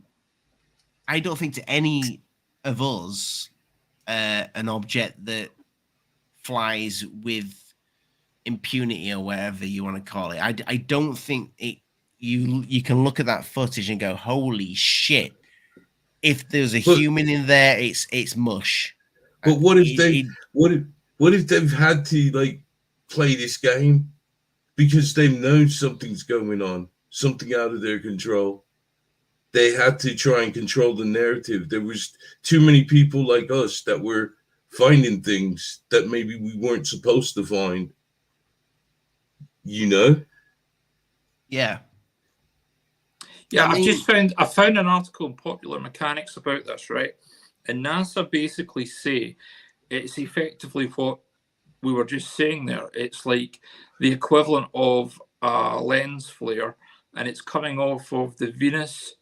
I don't think to any of us. An object that flies with impunity or whatever you want to call it. I don't think it. You can look at that footage and go, "Holy shit!" If there's a human in there, it's mush. But what if they've had to like play this game because they've known something's going on, something out of their control? They had to try and control the narrative. There was too many people like us that were finding things that maybe we weren't supposed to find. You know? Yeah. Yeah, I found an article in Popular Mechanics about this, right? And NASA basically say it's effectively what we were just saying there. It's like the equivalent of a lens flare, and it's coming off of the Venus.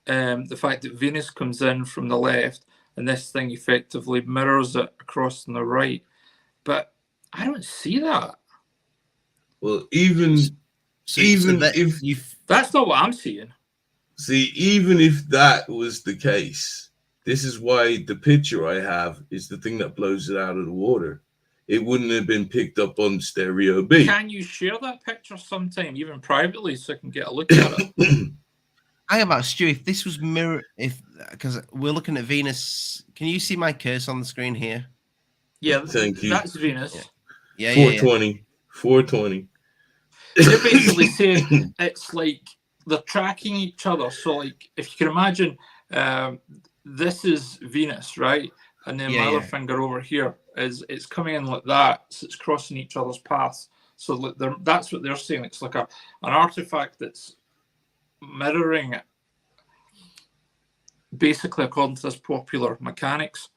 The fact that Venus comes in from the left and this thing effectively mirrors it across on the right. But I don't see that. Well, even if that's not what I'm seeing. See, even if that was the case, this is why the picture I have is the thing that blows it out of the water. it wouldn't have been picked up on stereo B. Can you share that picture sometime, even privately, so I can get a look at it? I about Stu, if this was because we're looking at Venus. Can you see my cursor on the screen here? Yeah, Thank you. that's Venus. Yeah. 420. 420. They're basically saying it's like they're tracking each other. So, like, if you can imagine, this is Venus, right? And then my other finger over here it's coming in like that. So it's crossing each other's paths. So that's what they're saying. It's like an artifact that's mirroring it, basically, according to this popular mechanics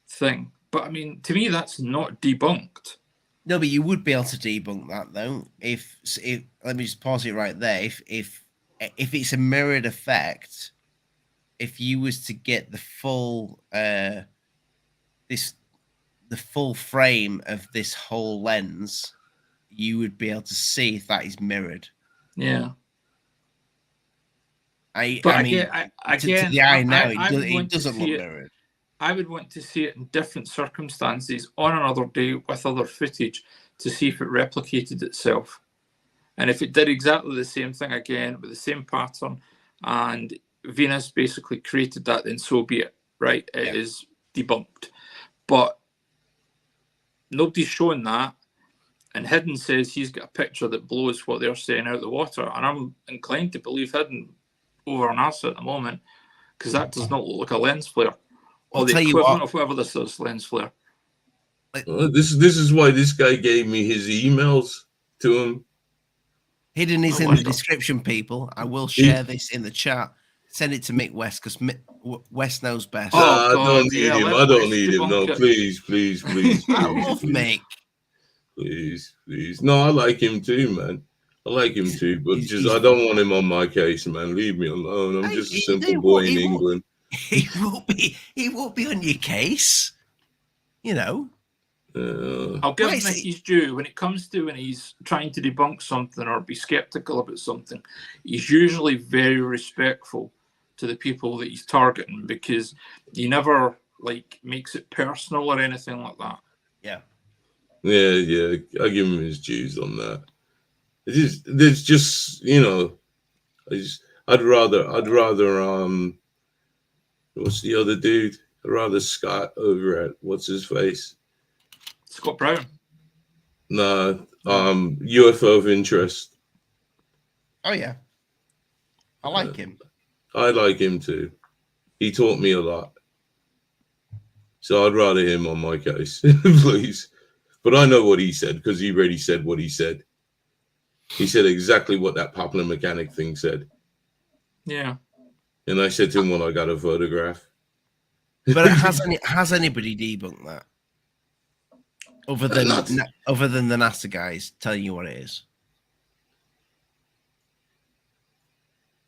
thing. But I mean, to me, that's not debunked. No, but you would be able to debunk that though. If let me just pause it right there. If it's a mirrored effect, if you was to get the full the full frame of this whole lens, you would be able to see if that is mirrored. Yeah. I mean, to the eye now, it doesn't look mirrored. I would want to see it in different circumstances on another day with other footage to see if it replicated itself. And if it did exactly the same thing again with the same pattern and Venus basically created that, then so be it, right? It is debunked. But nobody's showing that. And Hidden says he's got a picture that blows what they're saying out of the water. And I'm inclined to believe Hidden over on NASA at the moment, because that does not look like a lens flare. Or the equivalent of whatever this is, lens flare. This is why this guy gave me his emails to him. Hidden is in the description, people. I will share this in the chat. Send it to Mick West, because West knows best. I don't need him. I don't need him. No, please. I love Mick. Please. No, I like him too, man. I like him too, but I don't want him on my case, man. Leave me alone. I'm just a simple boy in England. He won't be on your case. You know. I'll give him his due when it comes to when he's trying to debunk something or be skeptical about something. He's usually very respectful to the people that he's targeting, because he never makes it personal or anything like that. Yeah. I give him his dues on that. There's just I'd rather what's the other dude? I'd rather Scott over at what's his face? Scott Brown. Nah, UFO of Interest. Oh yeah, I like him. I like him too. He taught me a lot, so I'd rather him on my case, please. But I know what he said, because he already said what he said. He said exactly what that popular mechanic thing said. Yeah. And I said to him, well, I got a photograph. But has anybody debunked that? Other than the NASA guys telling you what it is?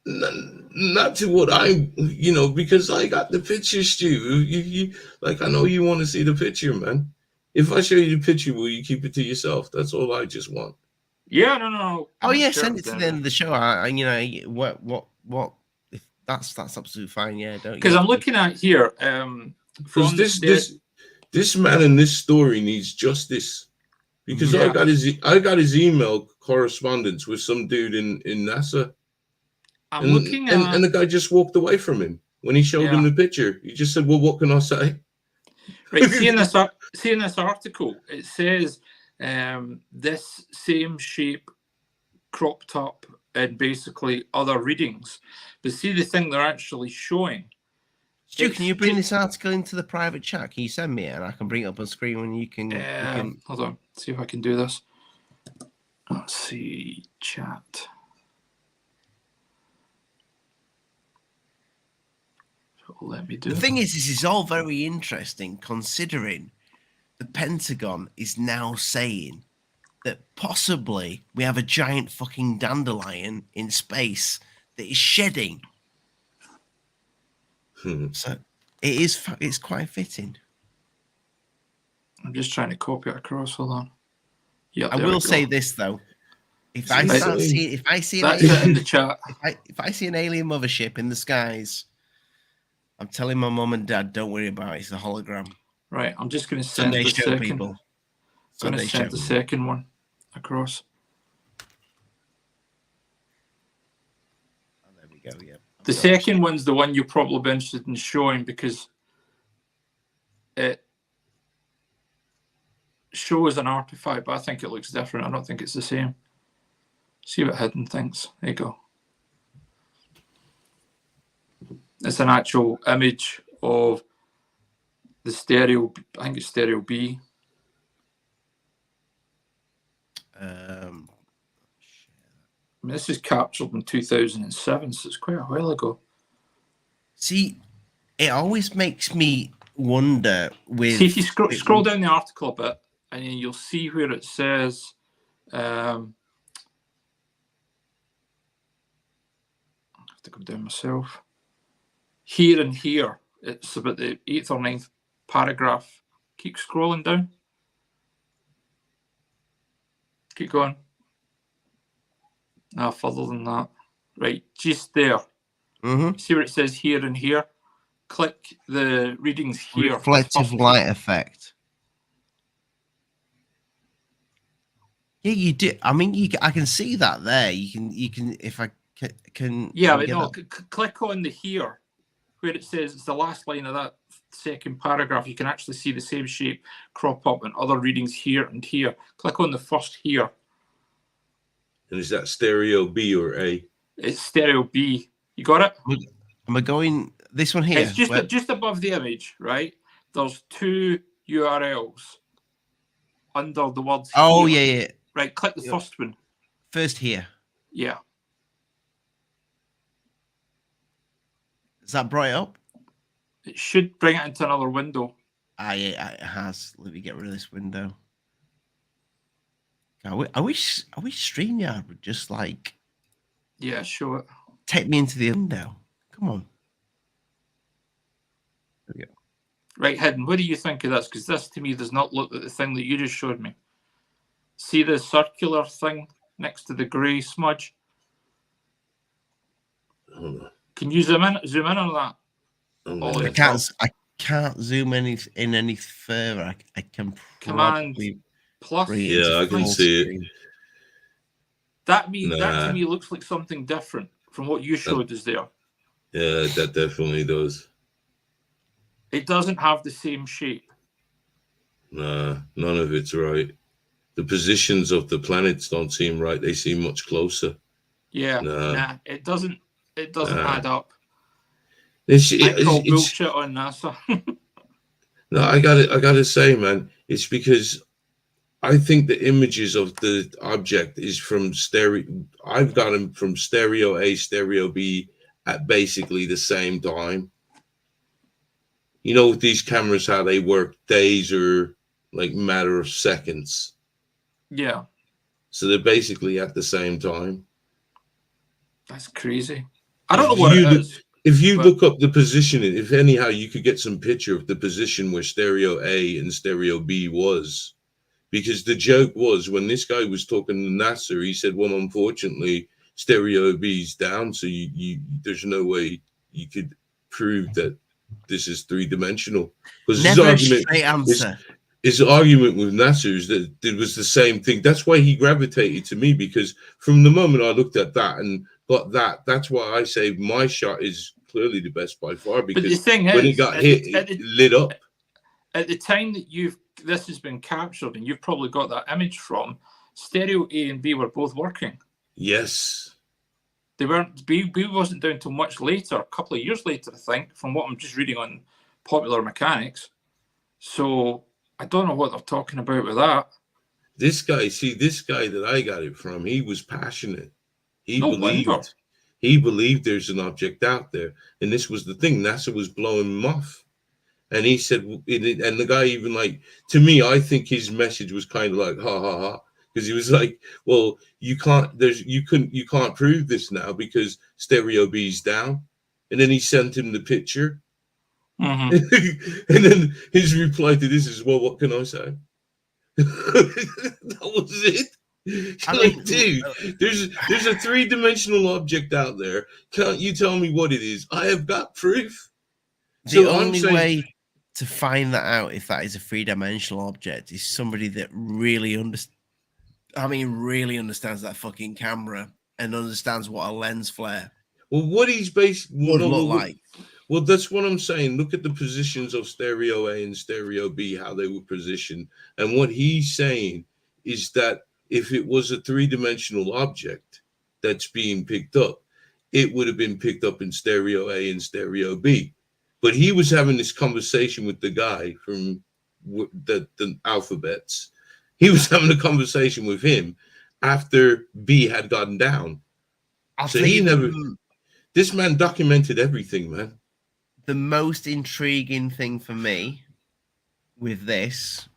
Not to what because I got the picture, Stu. You I know you want to see the picture, man. If I show you the picture, will you keep it to yourself? That's all I just want. Yeah, no. Oh yeah, send it to the end of the show. What? If that's absolutely fine. Yeah, don't. Because I'm looking at here. Because this man in this story needs justice. Because I got his email correspondence with some dude in NASA. I'm looking at, and the guy just walked away from him when he showed him the picture. He just said, "Well, what can I say?" Right, seeing this article, it says this same shape cropped up in basically other readings. But see, the thing they're actually showing. Stu, can you bring this article into the private chat? Can you send me it and I can bring it up on screen when you can? Hold on, see if I can do this. Let's see, chat. Let me do the thing is, this is all very interesting, considering the Pentagon is now saying that possibly we have a giant fucking dandelion in space that is shedding. So it's quite fitting. I'm just trying to copy it across. Hold on. Yeah, I will say this though. If I see an alien mothership in the skies, I'm telling my mom and dad, don't worry about it. It's a hologram. Right, I'm just going to send the second. People. I'm going to send the second one across. Oh, there we go. Yeah. The second one's the one you'll probably be interested in showing because it shows an artifact, but I think it looks different. I don't think it's the same. See what Hidden thinks. There you go. It's an actual image of the stereo. I think it's stereo B. I mean, this is captured in 2007, so it's quite a while ago. See, it always makes me wonder with... See, if you scroll down the article a bit, and then you'll see where it says... I have to go down myself. Here and here, it's about the 8th or 9th paragraph. Keep scrolling down. Keep going. No, further than that. Right, just there. Mm-hmm. See where it says here and here? Click the readings here. Reflective light effect. Yeah, you do. I mean, I can see that there. You can. If I can. Yeah, but no. Click on the here, where it says it's the last line of that second paragraph. You can actually see the same shape crop up in other readings here and here. Click on the first here. And is that stereo B or A? It's stereo B. You got it? Am I going this one here? It's just above the image, right? There's 2 URLs under the words. Oh, here. yeah. Right, click the first one. First here. Yeah. Has that brought it up? It should bring it into another window. Yeah, it has. Let me get rid of this window. I wish StreamYard would just like... Yeah, show it. Take me into the window. Come on. There we go. Right, Hidden, what do you think of this? Because this, to me, does not look like the thing that you just showed me. See the circular thing next to the grey smudge? Can you zoom in on that? I can't zoom any further. I can Command plus. Yeah, I can see it. That to me looks like something different from what you showed us there. Yeah, that definitely does. It doesn't have the same shape. Nah, none of it's right. The positions of the planets don't seem right. They seem much closer. Yeah, nah, it doesn't add up. I call bullshit on NASA. No, I gotta say, man, it's because I think the images of the object is from stereo. I've got them from stereo A, stereo B at basically the same time. You know, with these cameras, how they work, days or like matter of seconds. Yeah. So they're basically at the same time. That's crazy. I don't know what it is. If you look up the position, if anyhow you could get some picture of the position where stereo A and stereo B was. Because the joke was when this guy was talking to NASA, he said, well, unfortunately, stereo B's down. So you there's no way you could prove that this is 3-dimensional. Because his argument with NASA is that it was the same thing. That's why he gravitated to me, because from the moment I looked at that and got that, that's why I say my shot is clearly the best by far, because but the thing when is, it got hit, it lit up. At the time that this has been captured and you've probably got that image from, stereo A and B were both working. Yes. They weren't. B wasn't down till much later, a couple of years later, I think, from what I'm just reading on Popular Mechanics. So I don't know what they're talking about with that. This guy that I got it from, he was passionate. He believed there's an object out there. And this was the thing. NASA was blowing him off. And he said, and the guy even like, to me, I think his message was kind of like, ha, ha, ha. Because he was like, well, you can't prove this now because stereo B's down. And then he sent him the picture. Mm-hmm. And then his reply to this is, well, what can I say? That was it. Dude, there's a 3-dimensional object out there. Can't you tell me what it is? I have got proof. The only way to find that out, if that is a three-dimensional object, is somebody that really really understands that fucking camera and understands what a lens flare Well, what he's basically would look like. Well, that's what I'm saying. Look at the positions of stereo A and stereo B, how they were positioned. And what he's saying is that if it was a three-dimensional object that's being picked up, it would have been picked up in stereo A and stereo B. But he was having this conversation with the guy from the alphabets. He was having a conversation with him after B had gotten down. This man documented everything, man. The most intriguing thing for me with this,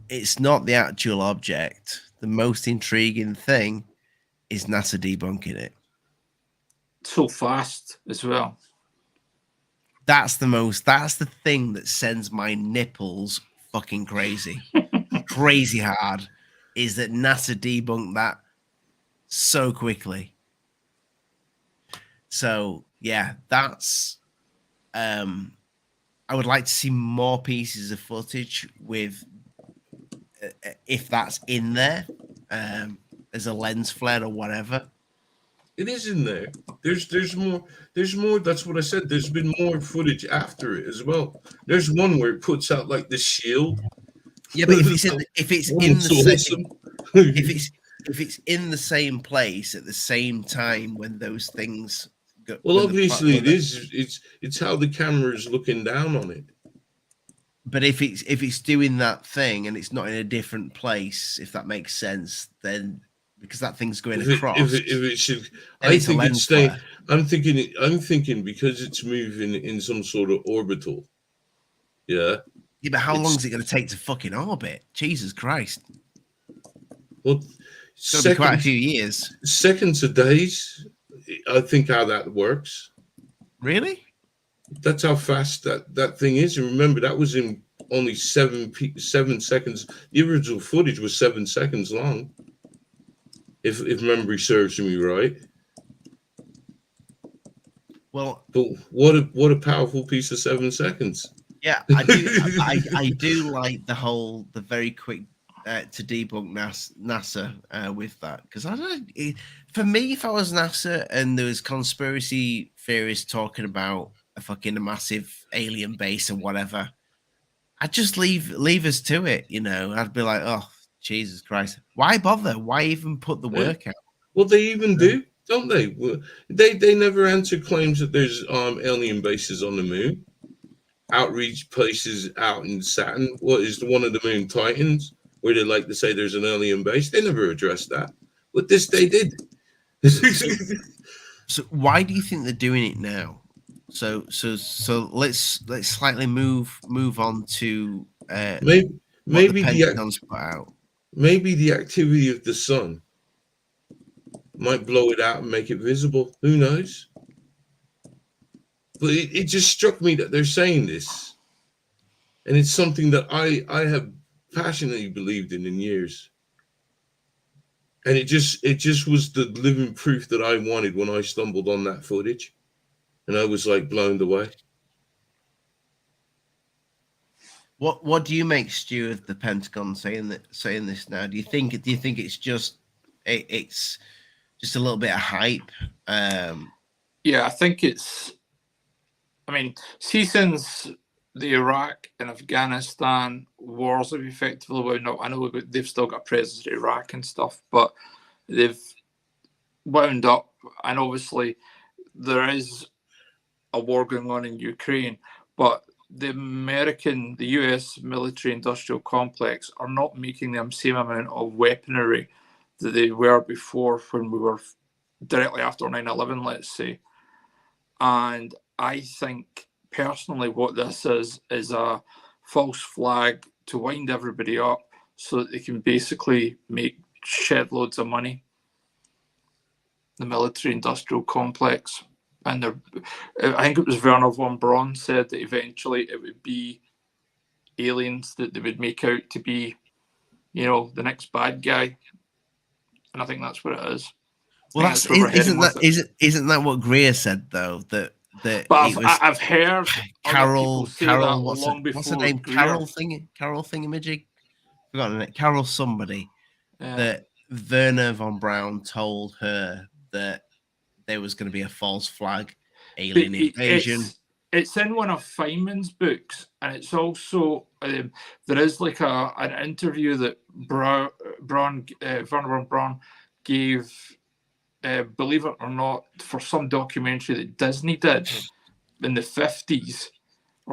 it's not the actual object. The most intriguing thing is NASA debunking it. So fast as well. That's the thing that sends my nipples fucking crazy. Crazy hard, is that NASA debunked that so quickly. So yeah, that's I would like to see more pieces of footage with if that's in there as a lens flare or whatever. It is in there. There's more. That's what I said. There's been more footage after it as well. There's one where it puts out like the shield. Yeah, but if it's in the same place at the same time when those things go. Well, obviously it is. It's how the camera is looking down on it. But if it's doing that thing and it's not in a different place, if that makes sense, then because that thing's going across. If it should, I think it's staying. I'm thinking because it's moving in some sort of orbital. Yeah. Yeah, but how long is it going to take to fucking orbit? Jesus Christ. Well, it's going to be quite a few years. Seconds or days, I think how that works. Really? That's how fast that thing is. And remember, that was in only 7 seconds. The original footage was 7 seconds long, if memory serves me right. Well, but what a powerful piece of 7 seconds. Yeah, I do. I do like the very quick to debunk NASA with that, because I don't. For me, if I was NASA and there was conspiracy theorists talking about a massive alien base or whatever, I'd just leave us to it. You know, I'd be like, oh Jesus Christ, why bother? Why even put the work out? Well, they even do, don't they? They never answer claims that there's alien bases on the moon. Outreach places out in Saturn. What is one of the moon Titans, where they like to say there's an alien base? They never addressed that, but this they did. So why do you think they're doing it now? So let's slightly move on to maybe the Pentagon's put out. Maybe the activity of the sun might blow it out and make it visible. Who knows? But it just struck me that they're saying this, and it's something that I have passionately believed in years. And it just was the living proof that I wanted when I stumbled on that footage, and I was like blown away. What do you make, Stu, of the Pentagon saying this now? Do you think it's just a little bit of hype? Yeah, I think it's. I mean, see, since the Iraq and Afghanistan wars have effectively wound up, I know they've still got presence in Iraq and stuff, but they've wound up, and obviously there is a war going on in Ukraine, but the US military industrial complex are not making the same amount of weaponry that they were before when we were directly after 9/11, let's say. And I think personally what this is a false flag to wind everybody up so that they can basically make shed loads of money. The military industrial complex. And I think it was Werner von Braun said that eventually it would be aliens that they would make out to be, the next bad guy. And I think that's what it is. Well, isn't that what Greer said though? That that But it was I've heard other people say that What's long before. what's her name? Greer. Carol Thingamajig. Forgotten it. Carol somebody. Yeah. That Werner von Braun told her that there was going to be a false flag alien invasion. It's in one of Feynman's books, and it's also there is like an interview that Werner von Braun gave, believe it or not, for some documentary that Disney did in the 50s.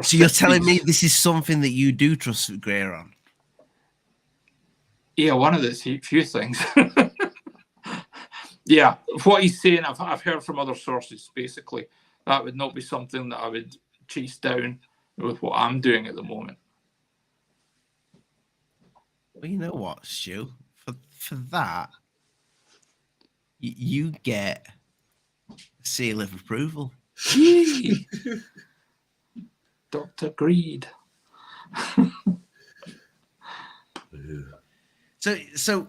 So you're telling me this is something that you do trust Greer on? Yeah, one of the few things. Yeah, what he's saying, I've heard from other sources. Basically, that would not be something that I would chase down with what I'm doing at the moment. Well, you know what, Stu? For that, you get a seal of approval. Gee, Dr. Greed. So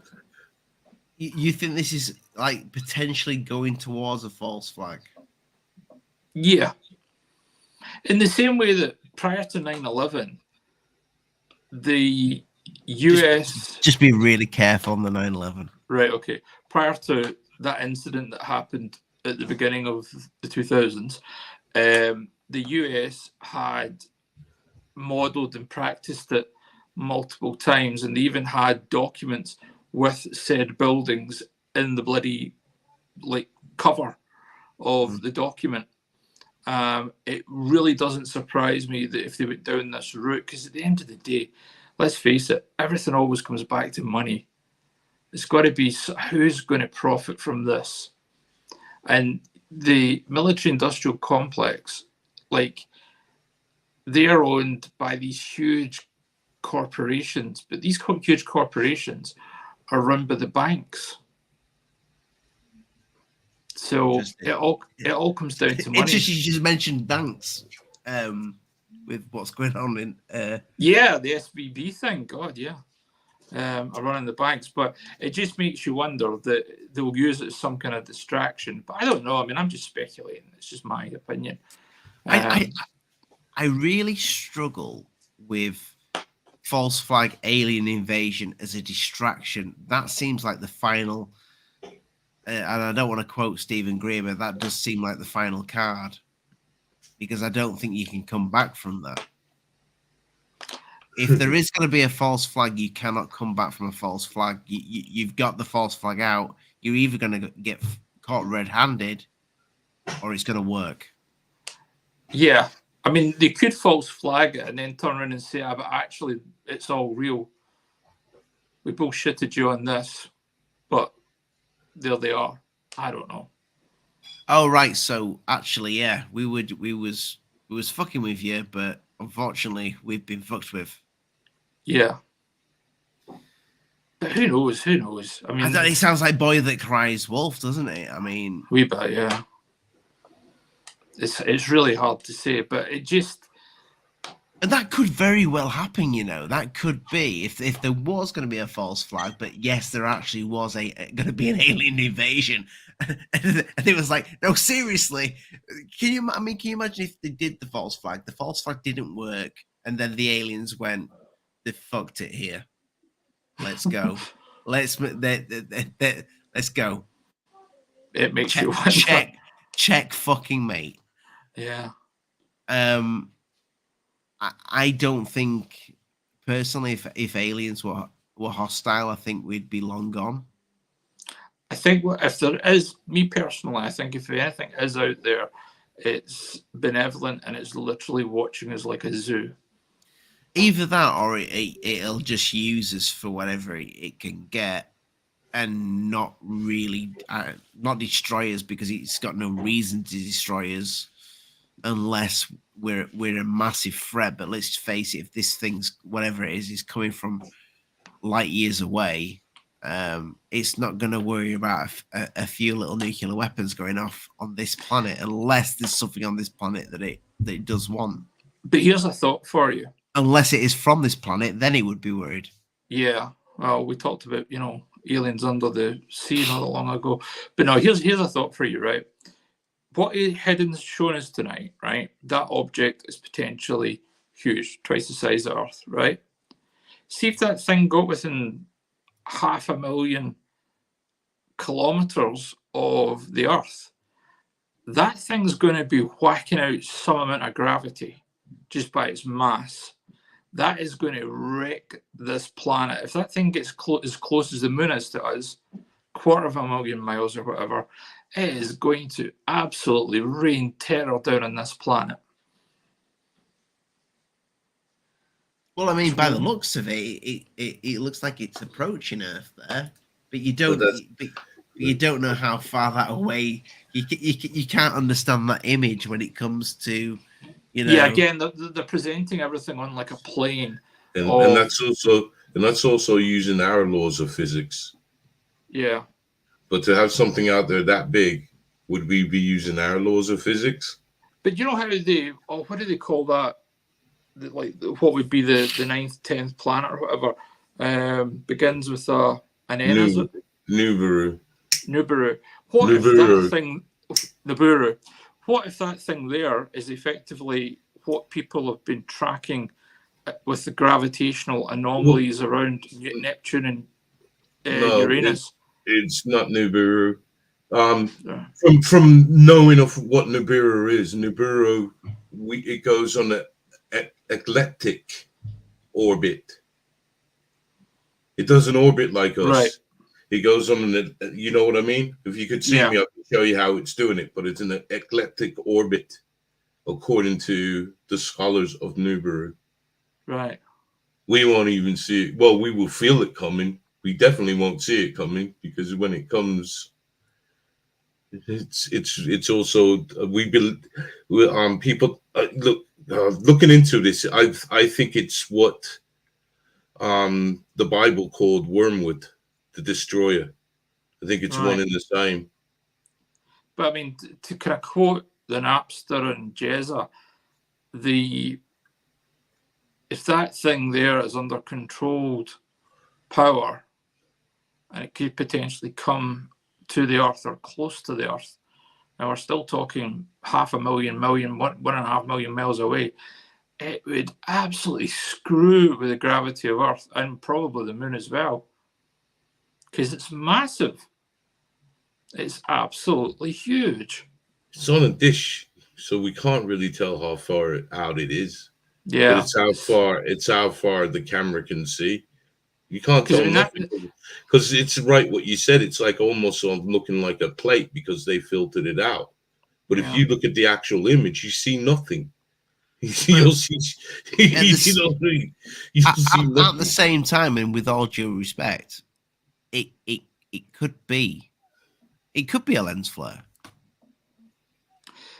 you think this is like potentially going towards a false flag? Yeah. In the same way that prior to 9/11, the US... Just be really careful on the 9/11. Right, okay. Prior to that incident that happened at the beginning of the 2000s, the US had modelled and practiced it multiple times, and they even had documents with said buildings in the bloody cover of the document. It really doesn't surprise me that if they went down this route, because at the end of the day, let's face it, everything always comes back to money. It's got to be who's going to profit from this. And the military-industrial complex, they're owned by these huge corporations, but these huge corporations are run by the banks. So it all comes down to money. You just mentioned banks with what's going on in yeah, the SVB thing. God, yeah, are running the banks, but it just makes you wonder that they'll use it as some kind of distraction. But I don't know. I mean, I'm just speculating. It's just my opinion. I really struggle with false flag alien invasion as a distraction. That seems like the final, and I don't want to quote Stephen Greer, but that does seem like the final card, because I don't think you can come back from that. If there is going to be a false flag, you cannot come back from a false flag. You've got the false flag out. You're either going to get caught red-handed, or it's going to work. Yeah. I mean, they could false flag it and then turn around and say, but actually, it's all real. We bullshitted you on this, but there they are. I don't know. Oh, right. So, actually, yeah, we was fucking with you, but unfortunately, we've been fucked with. Yeah. But who knows? Who knows? I mean... it sounds like Boy That Cries Wolf, doesn't it? I mean... Wee bit, yeah. It's really hard to say, but it just... And that could very well happen, you know. That could be if there was going to be a false flag, but yes, there actually was going to be an alien invasion, and it was like, no, seriously, can you imagine if they did the false flag? The false flag didn't work, and then the aliens went, they fucked it here. Let's go. let's go. It makes you wonder. Check fucking mate. Yeah. I don't think, personally, if aliens were hostile, I think we'd be long gone. I think if there is, me personally, I think if anything is out there, it's benevolent and it's literally watching us like a zoo. Either that, or it'll just use us for whatever it can get, and not really, not destroy us, because it's got no reason to destroy us unless we're a massive threat. But let's face it, if this thing's, whatever it is coming from light years away, it's not going to worry about a few little nuclear weapons going off on this planet, unless there's something on this planet that it does want. But here's a thought for you. Unless it is from this planet, then it would be worried. Yeah. Well, we talked about, aliens under the sea not long ago. But no, here's a thought for you, right? what Hidden's shown us tonight, right? That object is potentially huge, twice the size of Earth, right? See if that thing got within 500,000 kilometers of the Earth. That thing's going to be whacking out some amount of gravity just by its mass. That is going to wreck this planet. If that thing gets as close as the moon is to us, 250,000 miles or whatever, it is going to absolutely rain terror down on this planet. Well, I mean, by the looks of it, it looks like it's approaching Earth there, but you don't. But you don't know how far that away. You can't understand that image when it comes to, you know. Yeah, again, they're presenting everything on like a plane, and that's also using our laws of physics. Yeah. But to have something out there that big, would we be using our laws of physics? But you know how what do they call that? Like what would be the 9th, 10th planet or whatever? Begins with an N, is it? Nibiru. What if that thing, Nibiru? What if that thing there is effectively what people have been tracking with the gravitational anomalies around Neptune and Uranus? It's not Nibiru. From knowing of what Nibiru is, it goes on an ecliptic orbit. It doesn't orbit like us. Right. It goes on you know what I mean? If you could see me, I could show you how it's doing it, but it's in an ecliptic orbit, according to the scholars of Nibiru. Right. We won't even see it. Well, we will feel it coming. We definitely won't see it coming, because when it comes, it's also people looking into this. I think it's what the Bible called wormwood, the destroyer. I think it's one and the same. But I mean, to kind of quote the Napster and Jezza, if that thing there is under controlled power, and it could potentially come to the Earth or close to the Earth, and we're still talking 500,000, 1.5 million miles away, it would absolutely screw with the gravity of Earth and probably the moon as well, because it's massive. It's absolutely huge. It's on a dish, so we can't really tell how far out it is. Yeah, but it's how far the camera can see. You can't tell nothing, because it's right what you said. It's like almost looking like a plate because they filtered it out. But if you look at the actual image, you see nothing. You'll see, at the same time, and with all due respect, it could be a lens flare.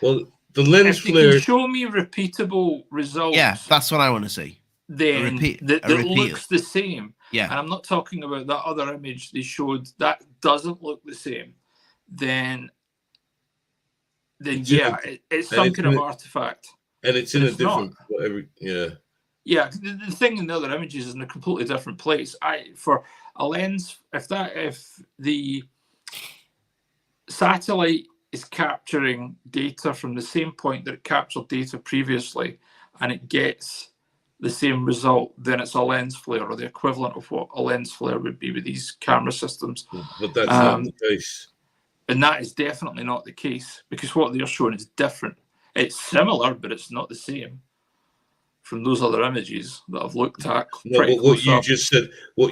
Well, the lens flare. Can show me repeatable results. Yeah, that's what I want to see. Then that looks the same. Yeah, and I'm not talking about that other image they showed that doesn't look the same. Then it's some kind of artifact. And it's in a different whatever. Yeah. Yeah, the thing in the other images is in a completely different place. For a lens, if the satellite is capturing data from the same point that it captured data previously, and it gets the same result, then it's a lens flare, or the equivalent of what a lens flare would be with these camera systems. But that's not the case. And that is definitely not the case, because what they're showing is different. It's similar, but it's not the same from those other images that I've looked at. No, but what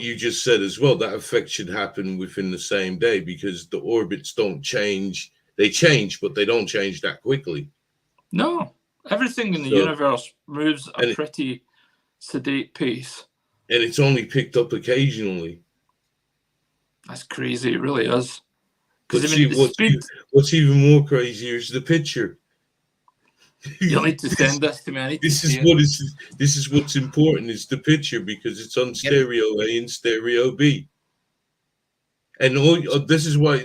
you just said as well, that effect should happen within the same day, because the orbits don't change. They change, but they don't change that quickly. No, everything in the universe moves at a pretty sedate pace. And it's only picked up occasionally. That's crazy. It really is. But what's even more crazier is the picture. You'll need to send this to me. This is what's important, is the picture, because it's on stereo A and stereo B. And this is why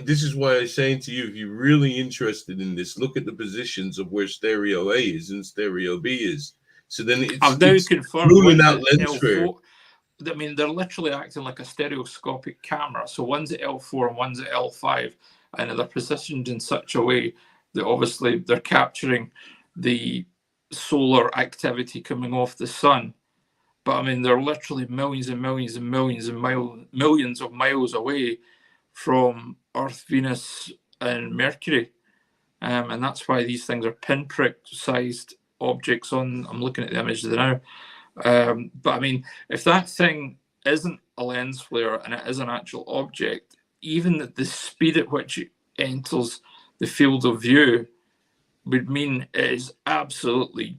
I'm saying to you, if you're really interested in this, look at the positions of where stereo A is and stereo B is. So then it's confirmed ruling out lens flare. I mean, they're literally acting like a stereoscopic camera. So one's at L4 and one's at L5, and they're positioned in such a way that obviously they're capturing the solar activity coming off the sun. But I mean, they're literally millions and millions and millions and millions of miles away from Earth, Venus, and Mercury. And that's why these things are pinprick-sized objects on. I'm looking at the images now. But I mean, if that thing isn't a lens flare and it is an actual object, even the speed at which it enters the field of view would mean it is absolutely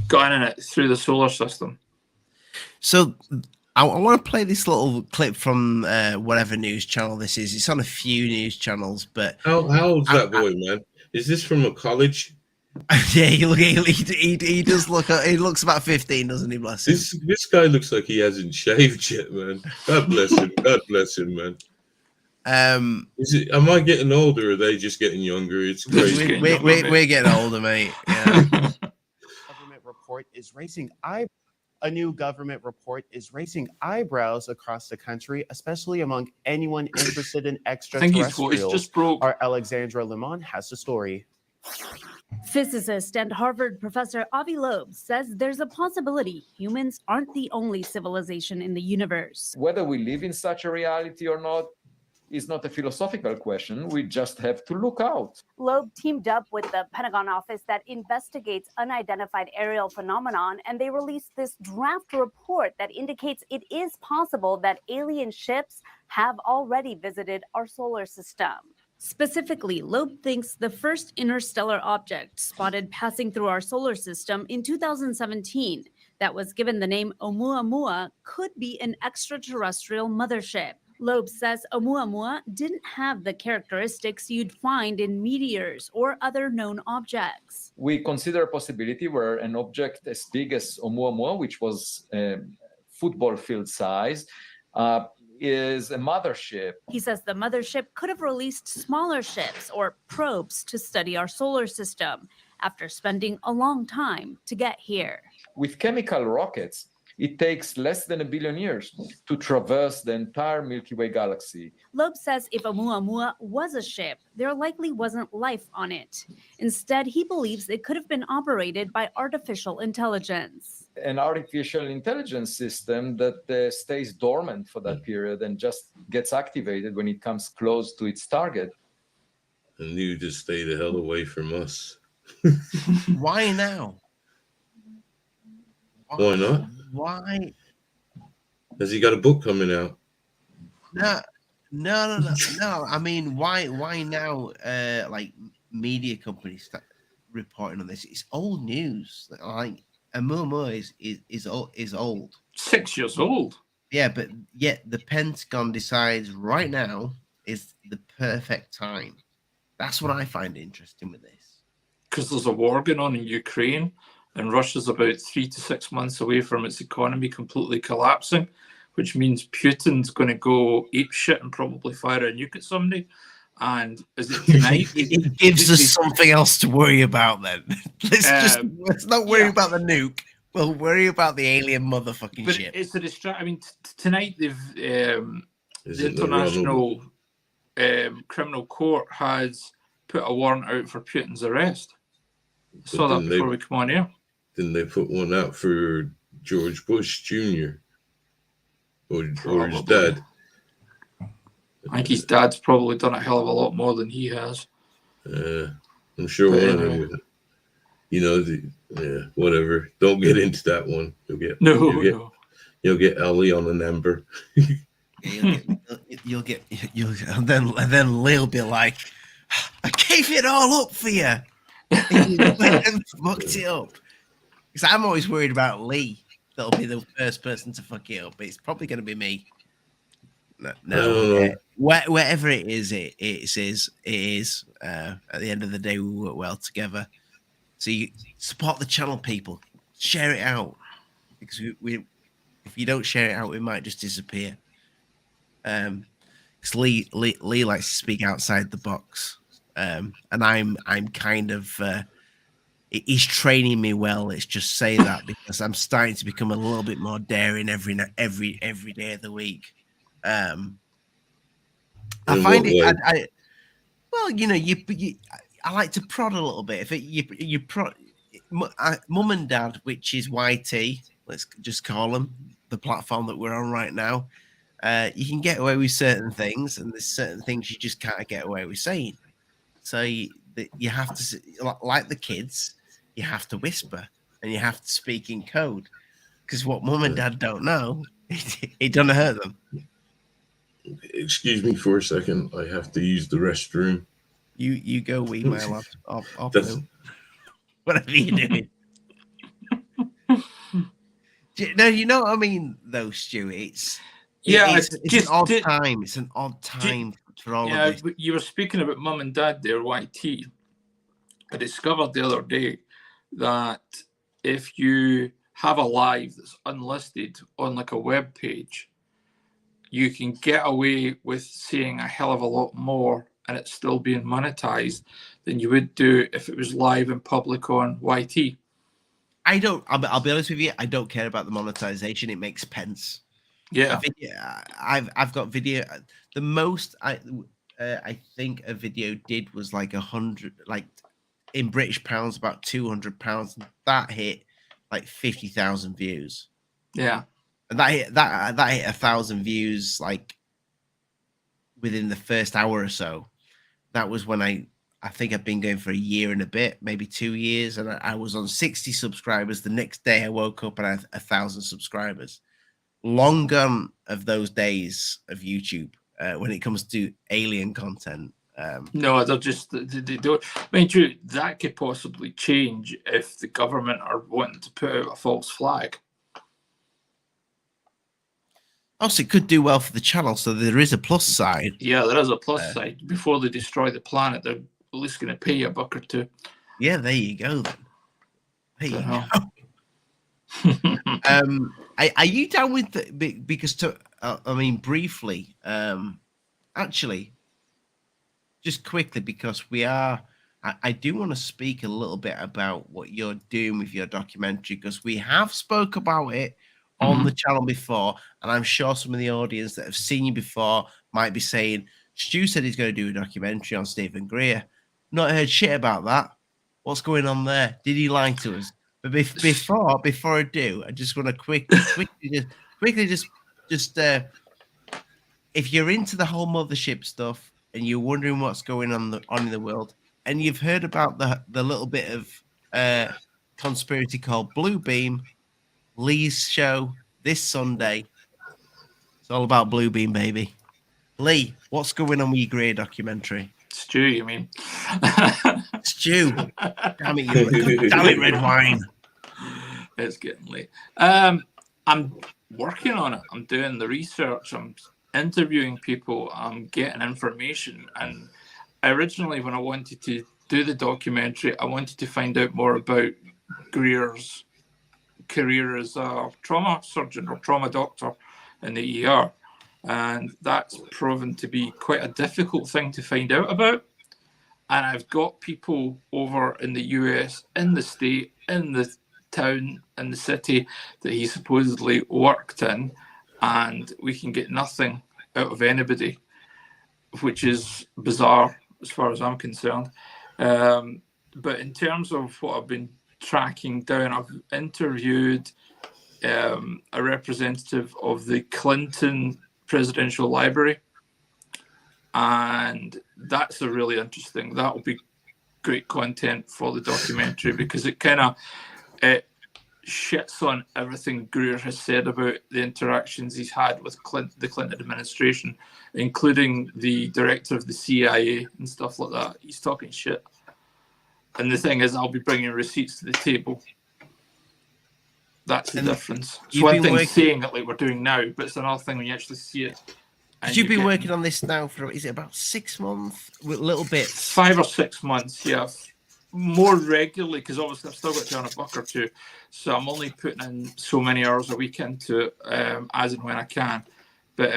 gunning it through the solar system. So I want to play this little clip from whatever news channel this is. It's on a few news channels, but How old's that boy, man? Is this from a college? yeah, he does look. He looks about 15, doesn't he? Bless him. This guy looks like he hasn't shaved yet, man. God bless him. God bless him, man. Am I getting older, or are they just getting younger? It's crazy. We're getting older, mate. Yeah. Government report is raising A new government report is raising eyebrows across the country, especially among anyone interested in extraterrestrials. Just broke. Our Alexandra Lemon has the story. Physicist and Harvard professor Avi Loeb says there's a possibility humans aren't the only civilization in the universe. Whether we live in such a reality or not is not a philosophical question. We just have to look out. Loeb teamed up with the Pentagon office that investigates unidentified aerial phenomenon, and they released this draft report that indicates it is possible that alien ships have already visited our solar system. Specifically, Loeb thinks the first interstellar object spotted passing through our solar system in 2017 that was given the name Oumuamua could be an extraterrestrial mothership. Loeb says Oumuamua didn't have the characteristics you'd find in meteors or other known objects. We consider a possibility where an object as big as Oumuamua, which was football field size, is a mothership. He says the mothership could have released smaller ships or probes to study our solar system after spending a long time to get here. With chemical rockets, it takes less than 1 billion years to traverse the entire Milky Way galaxy. Loeb says if Oumuamua was a ship, there likely wasn't life on it. Instead, he believes it could have been operated by artificial intelligence. An artificial intelligence system that stays dormant for that period and just gets activated when it comes close to its target. And you just stay the hell away from us. Why now? Why not? Why? Has he got a book coming out? No. I mean, why now? Like media companies start reporting on this. It's old news. Like Oumuamua is old. 6 years old. Yeah, but yet the Pentagon decides right now is the perfect time. That's what I find interesting with this. Because there's a war going on in Ukraine. And Russia's about 3 to 6 months away from its economy completely collapsing, which means Putin's going to go ape shit and probably fire a nuke at somebody. And is it tonight? It gives us something else to worry about then. Let's not worry about the nuke. We'll worry about the alien motherfucking but ship. It's a distraction. I mean, tonight they've the International Criminal Court has put a warrant out for Putin's arrest. I saw that before we come on here. Didn't they put one out for George Bush Jr. or his dad? I think his dad's probably done a hell of a lot more than he has. I'm sure one of them, whatever. Don't get into that one. You'll get Ellie on an ember. You'll get and then Lee'll be like, I gave it all up for you. And fucked it up. Because I'm always worried about Lee. That'll be the first person to fuck it up, but it's probably going to be me. No. Whatever it is, it is. At the end of the day, we work well together. So you support the channel, people. Share it out, because we if you don't share it out, we might just disappear. Because Lee likes to speak outside the box. And I'm kind of he's training me well. Let's just say that, because I'm starting to become a little bit more daring every day of the week. I find it. like to prod a little bit. If you prod, Mum and Dad, which is YT, let's just call them, the platform that we're on right now. You can get away with certain things, and there's certain things you just can't get away with saying. So you have to, like the kids, you have to whisper and you have to speak in code, because what Mum and Dad don't know, it doesn't hurt them. Excuse me for a second. I have to use the restroom. You go wee, my lad. I'll do whatever you're doing. No, you know what I mean, though, Stu. It's an odd time. It's an odd time for all of this. You were speaking about Mum and Dad there, YT. I discovered the other day that if you have a live that's unlisted on like a web page, you can get away with saying a hell of a lot more and it's still being monetized than you would do if it was live in public on YT. I'll be honest with you, I don't care about the monetization. It makes pence. Yeah. I've got video. The most I think a video did was like 100, like in British pounds, about £200. That hit like 50,000 views. Yeah. And that hit 1,000 views like within the first hour or so. That was when I think I've been going for a year and a bit, maybe 2 years, and I was on 60 subscribers. The next day I woke up and I had 1,000 subscribers. Long gone of those days of YouTube when it comes to alien content. No, they're just they don't. Mind you, that could possibly change if the government are wanting to put out a false flag. Also, it could do well for the channel, so there is a plus side. Yeah, there is a plus side. Before they destroy the planet, they're at least going to pay you $1 or $2. Yeah, there you go then. There you go. Are you down with because I mean briefly, actually, just quickly, because we are. I do want to speak a little bit about what you're doing with your documentary, because we have spoke about it on the channel before, and I'm sure some of the audience that have seen you before might be saying, Stu said he's going to do a documentary on Stephen Greer. Not heard shit about that. What's going on there? Did he lie to us? But before I do, I just want to quickly just if you're into the whole mothership stuff and you're wondering what's going on in the world, and you've heard about the little bit of conspiracy called Blue Beam, Lee's show this Sunday. It's all about Blue Beam, baby. Lee, what's going on with your Greer documentary? Stu, you mean? Stu. Damn it, red wine. It's getting late. I'm working on it. I'm doing the research. I'm interviewing people. I'm getting information. And originally, when I wanted to do the documentary, I wanted to find out more about Greer's career as a trauma surgeon or trauma doctor in the ER. And that's proven to be quite a difficult thing to find out about. And I've got people over in the US, in the state, in the town, in the city that he supposedly worked in, and we can get nothing out of anybody, which is bizarre as far as I'm concerned. But in terms of what I've been tracking down, I've interviewed a representative of the Clinton Presidential Library, and that's a really interesting. That will be great content for the documentary, because it kind of shits on everything Greer has said about the interactions he's had with the Clinton administration, including the director of the CIA and stuff like that. He's talking shit. And the thing is, I'll be bringing receipts to the table. That's the difference. It's one thing saying it like we're doing now, but it's another thing when you actually see it. You've been working on this now for, is it about 6 months? With little bits? 5 or 6 months, yeah. More regularly, because obviously I've still got to earn $1 or $2. So I'm only putting in so many hours a week into it, as and when I can. But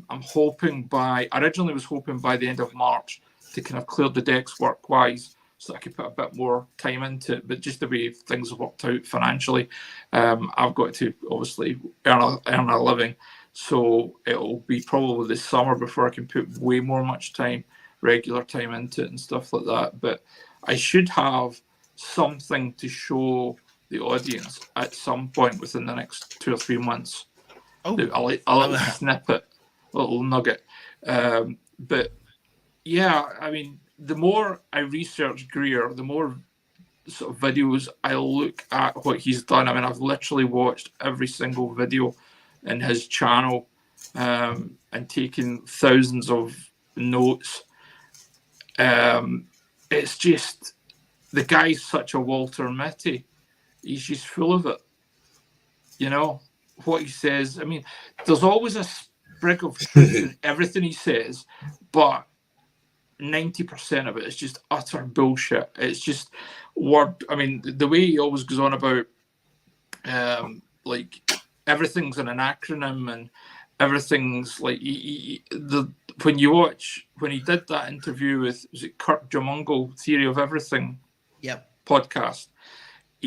I'm hoping I originally was hoping by the end of March to kind of clear the decks work-wise, so I could put a bit more time into it. But just the way things have worked out financially, I've got to obviously earn a living. So it'll be probably this summer before I can put way more much time regular time into it and stuff like that. But I should have something to show the audience at some point within the next 2 or 3 months. A little snippet, a little nugget. But yeah, I mean, the more I research Greer, the more sort of videos I look at what he's done. I mean, I've literally watched every single video in his channel and taken thousands of notes. It's just, the guy's such a Walter Mitty. He's just full of it. You know, what he says. I mean, there's always a sprig of truth in everything he says, but 90% of it is just utter bullshit. It's just I mean, the way he always goes on about like everything's in an acronym and everything's like when he did that interview with, was it Kurt Jamungle, Theory of Everything podcast.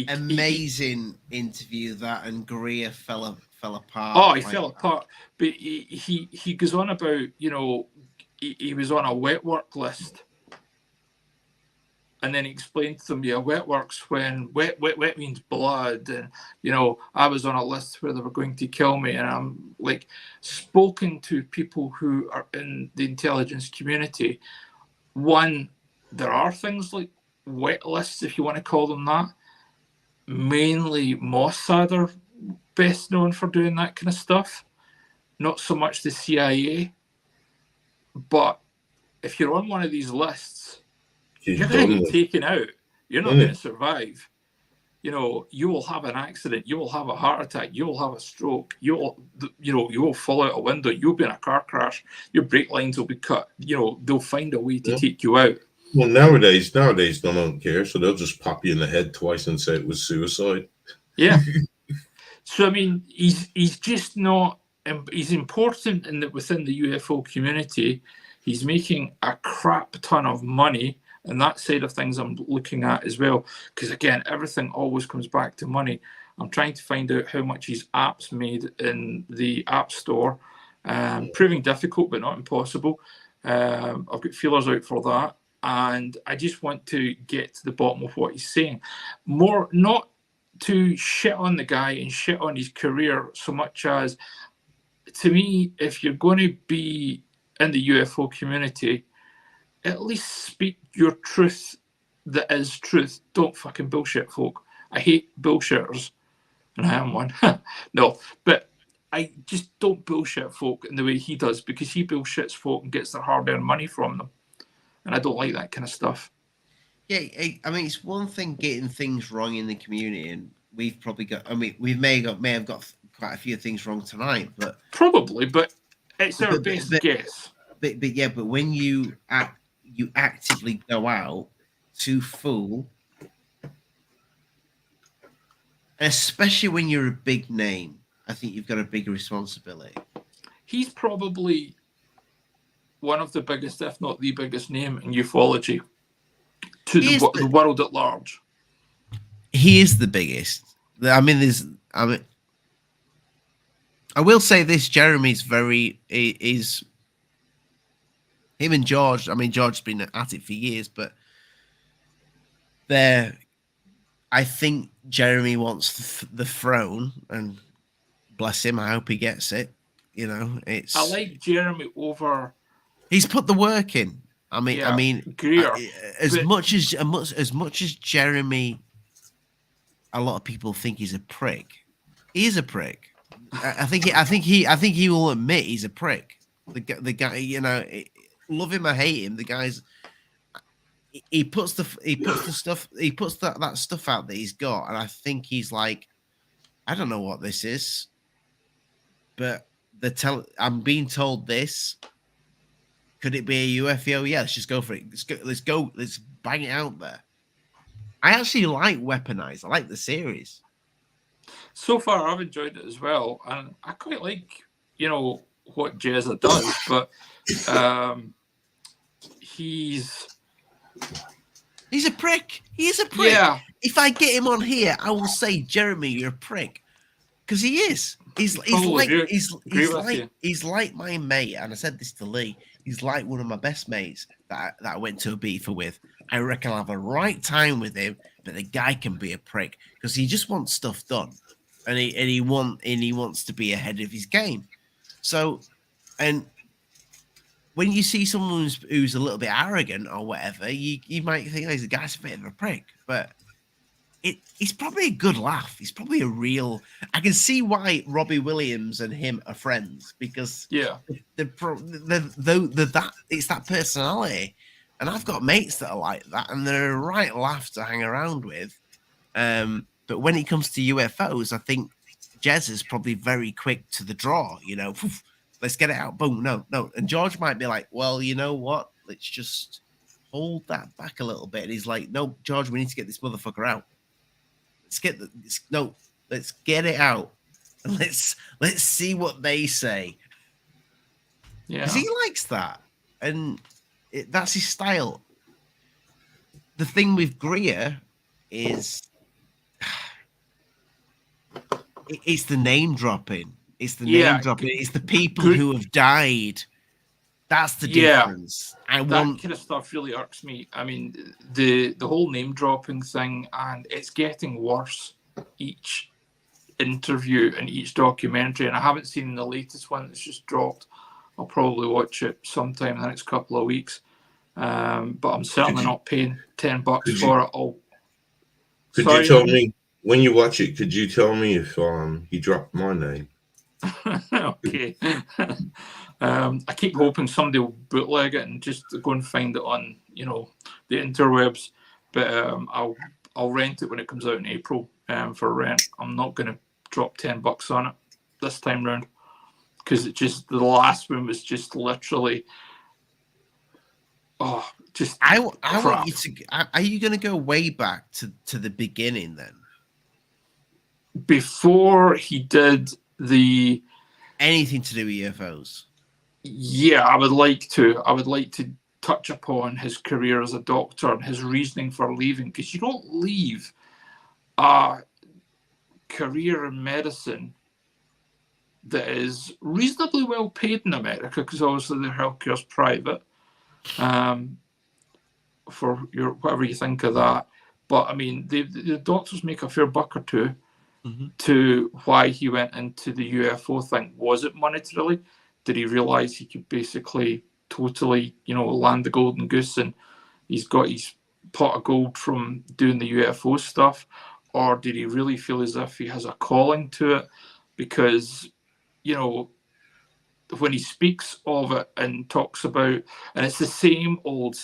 Amazing interview that, and Greer fell apart. Oh, he fell apart. But he goes on about, you know, he was on a wet work list. And then he explained to them, yeah, wet work's when wet means blood. And, you know, I was on a list where they were going to kill me. And I'm like, spoken to people who are in the intelligence community. One, there are things like wet lists, if you want to call them that. Mainly Mossad are best known for doing that kind of stuff. Not so much the CIA. But if you're on one of these lists, you're going to be taken out. You're not going to survive. You know, you will have an accident. You will have a heart attack. You will have a stroke. You will fall out a window. You'll be in a car crash. Your brake lines will be cut. You know, they'll find a way to take you out. Well, nowadays, they don't care. So they'll just pop you in the head twice and say it was suicide. Yeah. So, I mean, he's just not, he's important in that within the UFO community, he's making a crap ton of money. And that side of things I'm looking at as well. Because again, everything always comes back to money. I'm trying to find out how much his apps made in the App Store. Proving difficult, but not impossible. I've got feelers out for that. And I just want to get to the bottom of what he's saying. More, not to shit on the guy and shit on his career so much as, to me, if you're going to be in the UFO community, at least speak your truth that is truth. Don't fucking bullshit folk. I hate bullshitters, and I am one. No, but I just don't bullshit folk in the way he does, because he bullshits folk and gets their hard-earned money from them, and I don't like that kind of stuff. Yeah, I mean, it's one thing getting things wrong in the community, and we've probably got. I mean, we may have got quite a few things wrong tonight, but probably, but it's our best guess. But when you actively go out to fool, especially when you're a big name, I think you've got a bigger responsibility. He's probably one of the biggest, if not the biggest name in ufology to the world at large. He is the biggest. I will say this: Jeremy's is him and George. I mean, George's been at it for years, but I think Jeremy wants the throne, and bless him. I hope he gets it. You know, I like Jeremy over. He's put the work in. I mean, Greer. As much as Jeremy, a lot of people think he's a prick. He is a prick. I think he will admit he's a prick. The guy, you know, love him or hate him, the guy's. He puts that stuff out that he's got, and I think he's like, I don't know what this is, but I'm being told this. Could it be a UFO? Yeah, let's just go for it. Let's bang it out there. I actually like Weaponized. I like the series. So far, I've enjoyed it as well, and I quite like, you know, what Jezza does, but he's a prick. He's a prick. Yeah. If I get him on here, I will say, Jeremy, you're a prick, because he is. He's Totally like agree he's with like you. he's like my mate, and I said this to Lee. He's like one of my best mates that I went to a beefer with. I reckon I'll have a right time with him, but the guy can be a prick because he just wants stuff done, and he wants to be ahead of his game. So, and when you see someone who's a little bit arrogant or whatever, you might think, oh, the guy's a bit of a prick, but it's probably a good laugh. He's probably a real. I can see why Robbie Williams and him are friends because it's that personality, and I've got mates that are like that, and they're a right laugh to hang around with. But when it comes to UFOs, I think Jez is probably very quick to the draw. You know, let's get it out. Boom, no. And George might be like, well, you know what? Let's just hold that back a little bit. And he's like, no, George, we need to get this motherfucker out. Let's get it out. Let's see what they say. Yeah, because he likes that, and that's his style. The thing with Greer is it's the name dropping. It's the name dropping. It's the people who have died. That's the difference. That kind of stuff really irks me. I mean, the whole name dropping thing, and it's getting worse each interview and each documentary. And I haven't seen the latest one that's just dropped. I'll probably watch it sometime in the next couple of weeks. But I'm certainly not paying $10 for it. Could you tell me when you watch it? Could you tell me if he dropped my name? Okay. I keep hoping somebody will bootleg it and just go and find it on, the interwebs. But I'll rent it when it comes out in April for rent. I'm not going to drop $10 on it this time round because the last one was just literally, I want you to. Are you going to go way back to the beginning then? Before he did anything to do with UFOs? Yeah, I would like to. I would like to touch upon his career as a doctor and his reasoning for leaving, because you don't leave a career in medicine that is reasonably well paid in America, because obviously their healthcare is private. For your whatever you think of that, but I mean, the doctors make a fair buck or two. Mm-hmm. To why he went into the UFO thing. Was it monetarily? Did he realize he could basically totally, land the golden goose and he's got his pot of gold from doing the UFO stuff? Or did he really feel as if he has a calling to it? Because, when he speaks of it and talks about, and it's the same old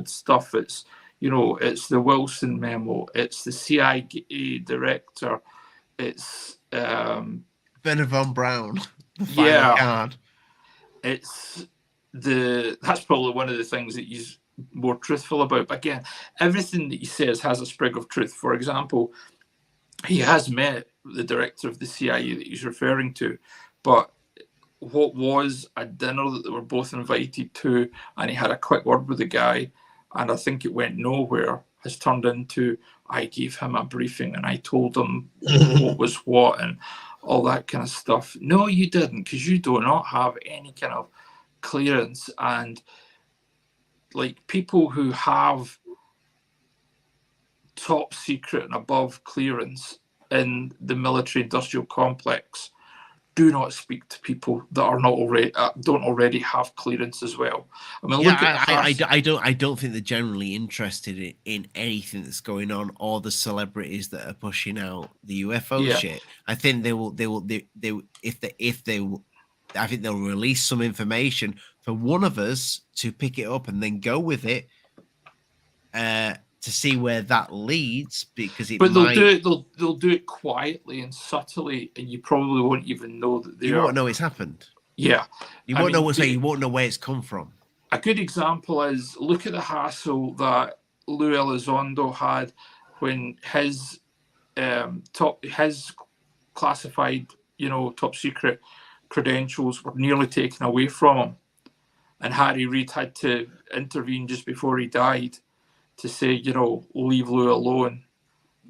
stuff. It's, it's the Wilson memo. It's the CIA director. It's Werner von Braun. The final card. That's probably one of the things that he's more truthful about. But again, everything that he says has a sprig of truth. For example, he has met the director of the CIA that he's referring to, but what was a dinner that they were both invited to, and he had a quick word with the guy, and I think it went nowhere, has turned into, I gave him a briefing and I told him what was what and all that kind of stuff. No, you didn't, because you do not have any kind of clearance. And like, people who have top secret and above clearance in the military industrial complex do not speak to people that are not already don't already have clearance as well. I mean, look at I don't think they're generally interested in anything that's going on, or the celebrities that are pushing out the UFO shit. I think I think they'll release some information for one of us to pick it up and then go with it to see where that leads, because they'll do it quietly and subtly, and you probably won't even know that you won't know it's happened. Yeah, you won't know you won't know where it's come from. A good example is, look at the hassle that Lou Elizondo had when his his classified, top secret credentials were nearly taken away from him, and Harry Reid had to intervene just before he died to say, leave Lou alone.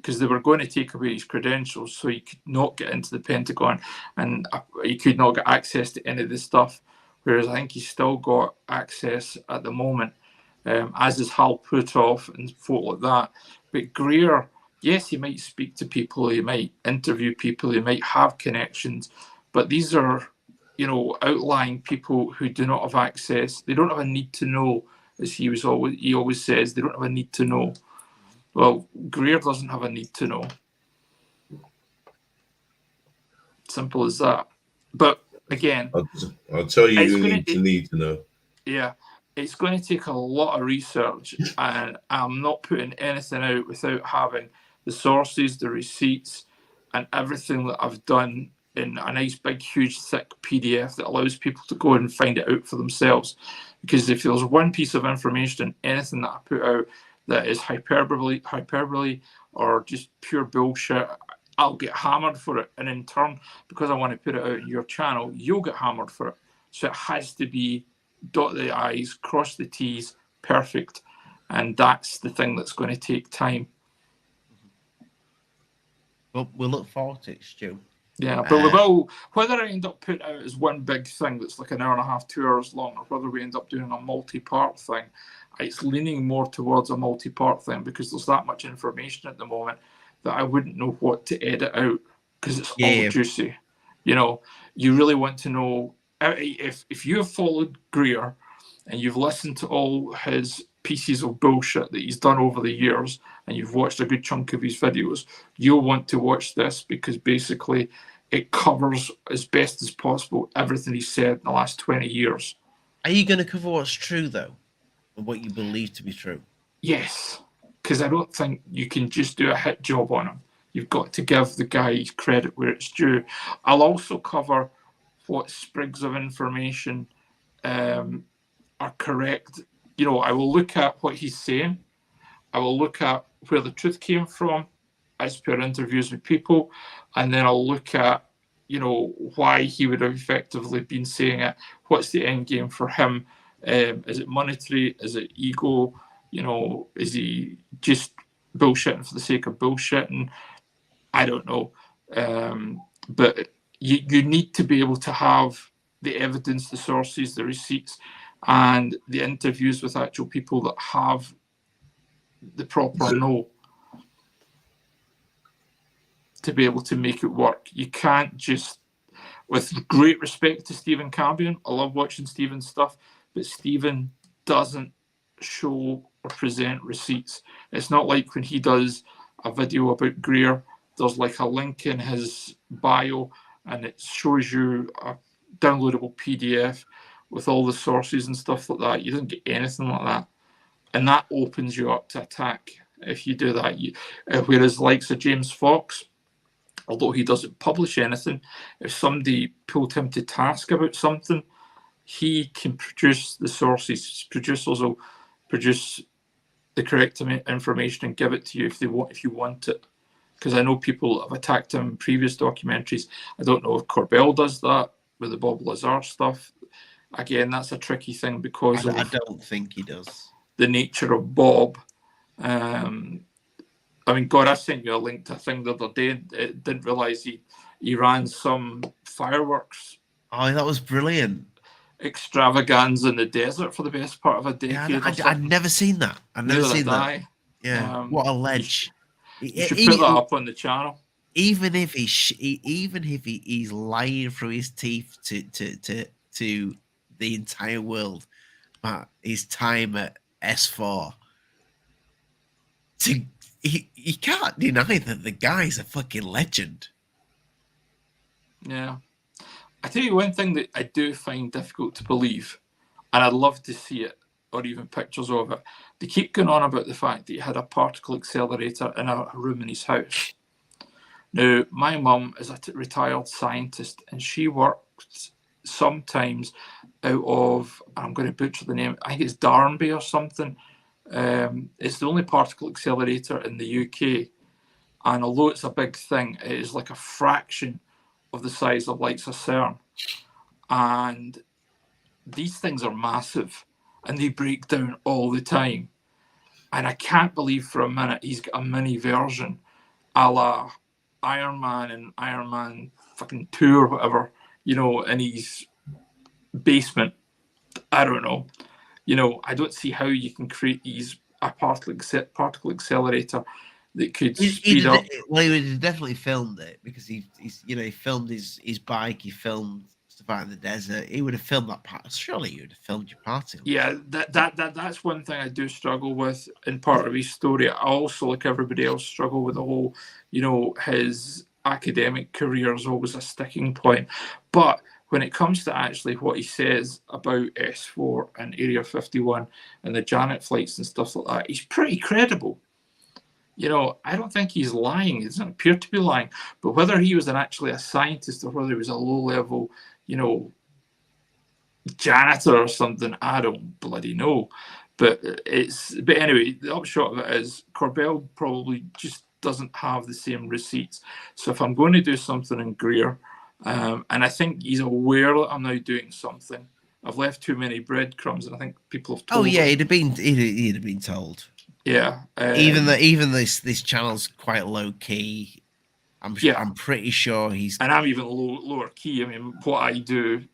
because they were going to take away his credentials, so he could not get into the Pentagon, and he could not get access to any of this stuff. Whereas I think he's still got access at the moment, as is Hal Puthoff and folk like that. But Greer, yes, he might speak to people, he might interview people, he might have connections, but these are, you know, outlying people who do not have access. They don't have a need to know, as he always says. They don't have a need to know. Well, Greer doesn't have a need to know. Simple as that. But again, I'll tell you, you need to know. Yeah, it's going to take a lot of research, and I'm not putting anything out without having the sources, the receipts, and everything that I've done in a nice big huge thick PDF that allows people to go and find it out for themselves. Because if there's one piece of information in anything that I put out that is hyperbole or just pure bullshit, I'll get hammered for it. And in turn, because I want to put it out in your channel, you'll get hammered for it. So it has to be dot the I's, cross the T's, perfect. And that's the thing that's going to take time. Well, we'll look forward to it, Stu. Yeah, but we will, whether I end up putting out as one big thing that's like an hour and a half, 2 hours long, or whether we end up doing a multi-part thing, it's leaning more towards a multi-part thing because there's that much information at the moment that I wouldn't know what to edit out because it's all juicy. You know, you really want to know, if you have followed Greer and you've listened to all his pieces of bullshit that he's done over the years and you've watched a good chunk of his videos, you'll want to watch this because basically it covers as best as possible everything he said in the last 20 years. Are you going to cover what's true, though? Or what you believe to be true? Yes, because I don't think you can just do a hit job on him. You've got to give the guy his credit where it's due. I'll also cover what sprigs of information are correct. You know, I will look at what he's saying. I will look at where the truth came from as per interviews with people. And then I'll look at, you know, why he would have effectively been saying it. What's the end game for him? Is it monetary? Is it ego? You know, is he just bullshitting for the sake of bullshitting? I don't know. But you need to be able to have the evidence, the sources, the receipts, and the interviews with actual people that have the proper know to be able to make it work. You can't just, with great respect to Stephen Cambion, I love watching Stephen's stuff, but Stephen doesn't show or present receipts. It's not like when he does a video about Greer, there's like a link in his bio and it shows you a downloadable PDF with all the sources and stuff like that. You don't get anything like that. And that opens you up to attack if you do that. Whereas likes of James Fox, although he doesn't publish anything, if somebody pulled him to task about something, he can produce the sources. His producers will produce the correct information and give it to you if you want it. Because I know people have attacked him in previous documentaries. I don't know if Corbell does that with the Bob Lazar stuff. Again, that's a tricky thing because I don't think he does. The nature of Bob. I mean, God, I sent you a link to a thing the other day. Didn't realize he ran some fireworks. Oh, that was brilliant. Extravaganza in the desert for the best part of a decade. Yeah, I'd never seen that. I've never seen that. Yeah, what a ledge. You should put that up on the channel. Even if he's lying through his teeth to the entire world about his time at S4, you can't deny that the guy's a fucking legend. Yeah. I tell you one thing that I do find difficult to believe, and I'd love to see it, or even pictures of it. They keep going on about the fact that he had a particle accelerator in a room in his house. Now, my mum is a retired scientist, and she works sometimes out of, I'm going to butcher the name, I think it's Darnby or something. It's the only particle accelerator in the UK. And although it's a big thing, it is like a fraction of the size of like CERN. And these things are massive and they break down all the time. And I can't believe for a minute he's got a mini version a la Iron Man and Iron Man fucking 2 or whatever, you know, in his basement. I don't know. You know, I don't see how you can create a particle accelerator that could speed up. Well, he would have definitely filmed it because he's you know, he filmed his bike, he filmed stuff out in the desert. He would have filmed that part. Surely you would have filmed your particle. Yeah, that's one thing I do struggle with in part of his story. I also, like everybody else, struggle with the whole, you know, his academic career is always a sticking point. But when it comes to actually what he says about S4 and Area 51 and the Janet flights and stuff like that, he's pretty credible. You know, I don't think he's lying. He doesn't appear to be lying. But whether he was actually a scientist or whether he was a low-level, you know, janitor or something, I don't bloody know. But anyway, the upshot of it is Corbell probably just doesn't have the same receipts. So if I'm going to do something in Greer, and I think he's aware that I'm now doing something, I've left too many breadcrumbs, and I think people have told him. He'd have been told. Yeah. Even this channel's quite low key. I'm pretty sure he's. And I'm even lower key. I mean, what I do,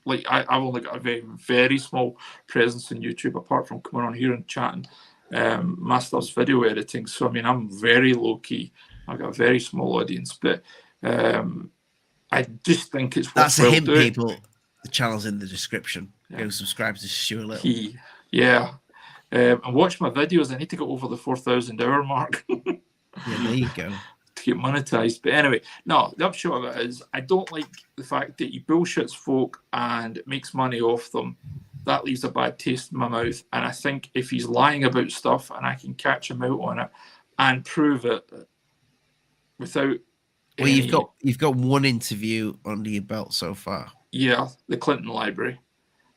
like I've only got a very, very small presence on YouTube apart from coming on here and chatting. My stuff's video editing, so I mean I'm very low key. I've got a very small audience, but I just think it's that's a hint, doing. People. The channel's in the description. Yeah. Go subscribe to Stuart Little. Yeah. And watch my videos. I need to get over the 4,000 hour mark. Yeah, there you go. To get monetized. But anyway, no, the upshot of it is I don't like the fact that he bullshits folk and makes money off them. That leaves a bad taste in my mouth. And I think if he's lying about stuff and I can catch him out on it and prove it without. Well, you've got one interview under your belt so far. Yeah, the Clinton Library.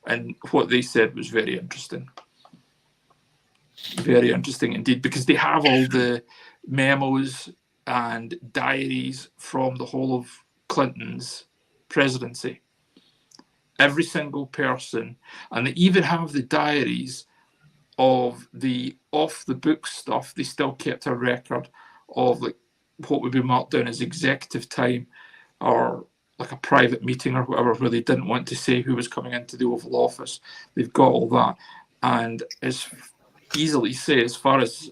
And what they said was very interesting. Very interesting indeed, because they have all the memos and diaries from the whole of Clinton's presidency. Every single person, and they even have the diaries of the off-the-book stuff. They still kept a record of like what would be marked down as executive time or like a private meeting or whatever, where they didn't want to say who was coming into the Oval Office. They've got all that. And as easily say, as far as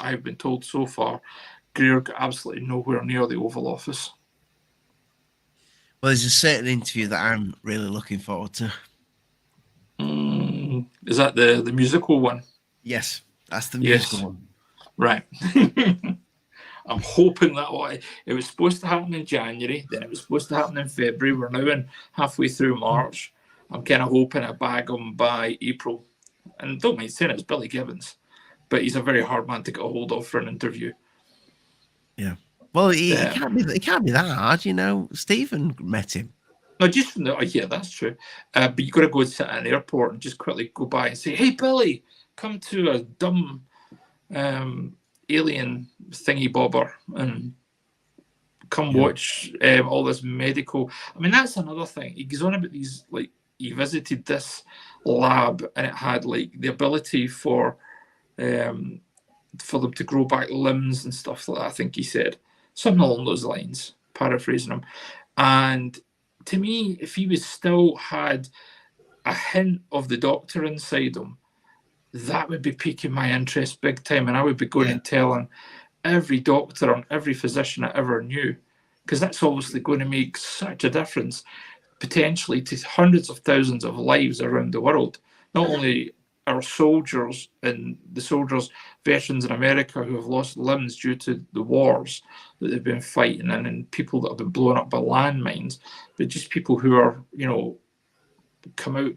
I've been told so far, Greer got absolutely nowhere near the Oval Office. Well, there's a certain interview that I'm really looking forward to. Is that the musical one? Yes, that's the musical one. Right. I'm hoping that it was supposed to happen in January, then it was supposed to happen in February. We're now in halfway through March. I'm kind of hoping I bag them by April. And don't mind saying it's Billy Gibbons, but he's a very hard man to get a hold of for an interview. Yeah. Well, it can't be that hard, you know. Stephen met him. No, just from that's true. But you got to go and sit at an airport and just quickly go by and say, "Hey, Billy, come to a dumb alien thingy bobber and come watch all this medical." I mean, that's another thing. He goes on about these, like, he visited this lab and it had like the ability for them to grow back limbs and stuff like that. I think he said something along those lines, paraphrasing him. And to me, if he was still had a hint of the doctor inside him, that would be piquing my interest big time, and I would be going and telling every doctor and every physician I ever knew, because that's obviously going to make such a difference potentially to hundreds of thousands of lives around the world. Not only our soldiers and the soldiers, veterans in America who have lost limbs due to the wars that they've been fighting, and people that have been blown up by landmines, but just people who are, you know, come out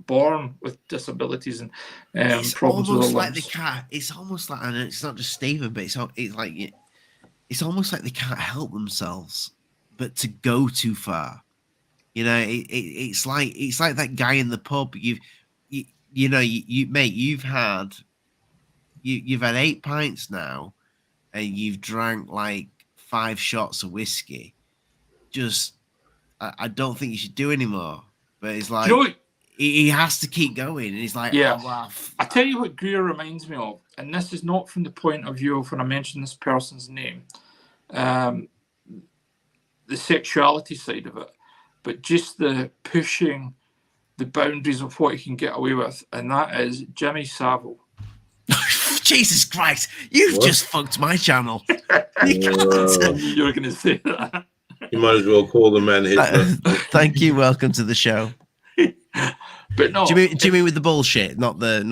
born with disabilities and problems with their limbs. Like they can't. It's almost like, and it's not just Stephen, but it's almost like they can't help themselves, but to go too far. You know, it's like that guy in the pub. You've had 8 pints now, and you've drank like 5 shots of whiskey. Just, I don't think you should do anymore. But it's like, he has to keep going, and he's like, I tell you what Greer reminds me of. and this is not from the point of view of when I mention this person's name, the sexuality side of it, but just the pushing the boundaries of what he can get away with, and that is Jimmy Savile. Jesus Christ, you've just fucked my channel. You can't. I knew you were going to say that. You might as well call the man Hitler. Thank you. Welcome to the show. But no, do you mean with the bullshit, not the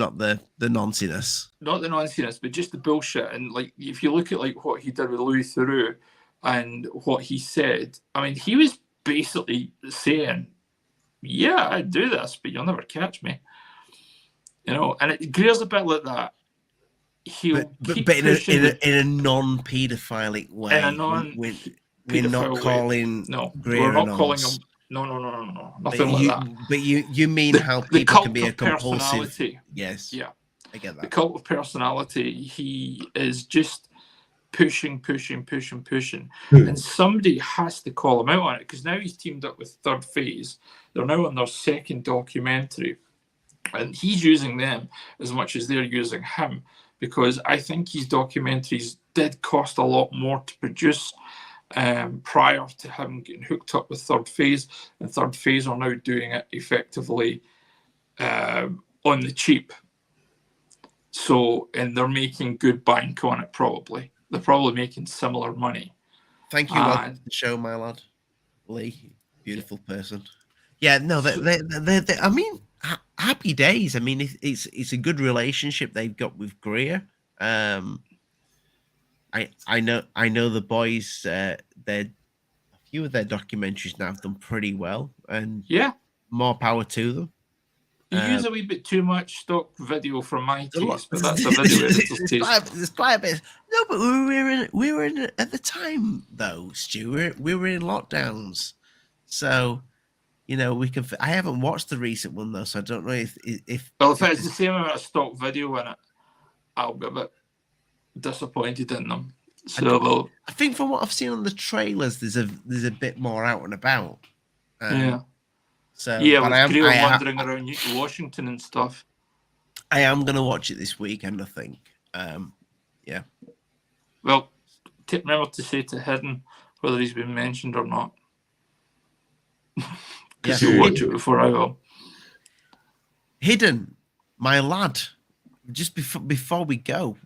nonsense? Not the nonsense, but just the bullshit. And like, if you look at like what he did with Louis Theroux and what he said, I mean, he was basically saying, "Yeah, I do this, but you'll never catch me." You know, and Greer's a bit like that. But in a non-pedophilic way. In a non. We're not calling. No, Greer we're not an calling ons. him. No, nothing like that. But you mean how the people cult can be a of compulsive? Personality. Yes. Yeah. I get that. The cult of personality. He is just pushing, and somebody has to call him out on it, because now he's teamed up with Third Phase. They're now on their second documentary, and he's using them as much as they're using him, because I think his documentaries did cost a lot more to produce prior to him getting hooked up with Third Phase, and Third Phase are now doing it effectively on the cheap. So, and they're making good bank on it. Probably they're probably making similar money. Thank you. Welcome to the show, my lad. Lee, beautiful person. Yeah, no, they I mean, happy days. I mean, it's a good relationship they've got with Greer. I know the boys. A few of their documentaries now have done pretty well, and yeah, more power to them. You use a wee bit too much stock video from my taste, but that's a video editor's taste. There's quite a bit. No, but we were in at the time though, Stu. We were in lockdowns, so you know we can. I haven't watched the recent one though, so I don't know if. Well, if it's the same amount of stock video in it, I'll be a bit disappointed in them. So I think from what I've seen on the trailers, there's a bit more out and about. Yeah. So yeah, with Greer wandering around Washington and stuff. I am going to watch it this weekend, I think. Yeah. Well, remember to say to Hidden whether he's been mentioned or not. Because he'll watch it before I will. Hidden, my lad, just before we go,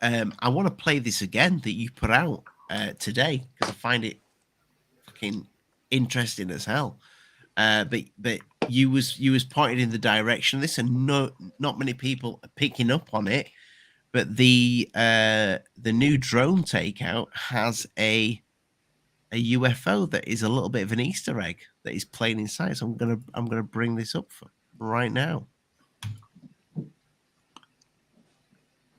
I want to play this again that you put out today, because I find it fucking interesting as hell. But you was pointed in the direction of this, and not many people are picking up on it. But the new drone takeout has a UFO that is a little bit of an Easter egg that is plain in sight. So I'm gonna bring this up for right now.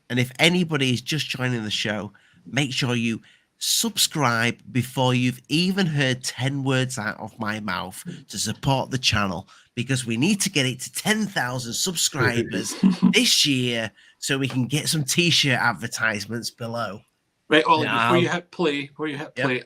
And if anybody is just joining the show, make sure you subscribe before you've even heard 10 words out of my mouth to support the channel, because we need to get it to 10,000 subscribers this year so we can get some t-shirt advertisements below. Right, Ollie, before you hit play,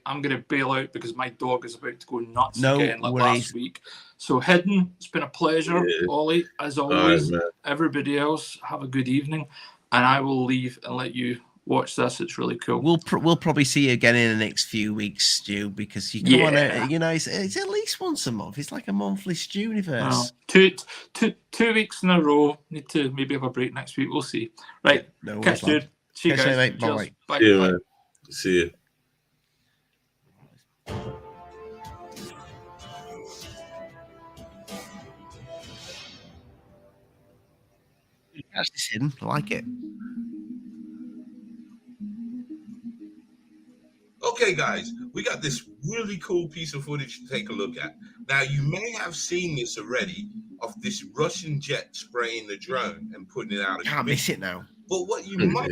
I'm going to bail out because my dog is about to go nuts again like last week. So Hidden, it's been a pleasure. Ollie, as always. Everybody else, have a good evening, and I will leave and let you watch this. It's really cool. We'll probably see you again in the next few weeks, Stu, because you come on. You know, it's at least once a month. It's like a monthly Stu-universe. Two weeks in a row. Need to maybe have a break next week. We'll see. Right. No catch you. See you guys. Mate. Bye. Bye. See you, man. See you. Catch this Hidden. I like it. Okay, guys, we got this really cool piece of footage to take a look at. Now, you may have seen this already of this Russian jet spraying the drone and putting it out of Can't miss it now. But what you might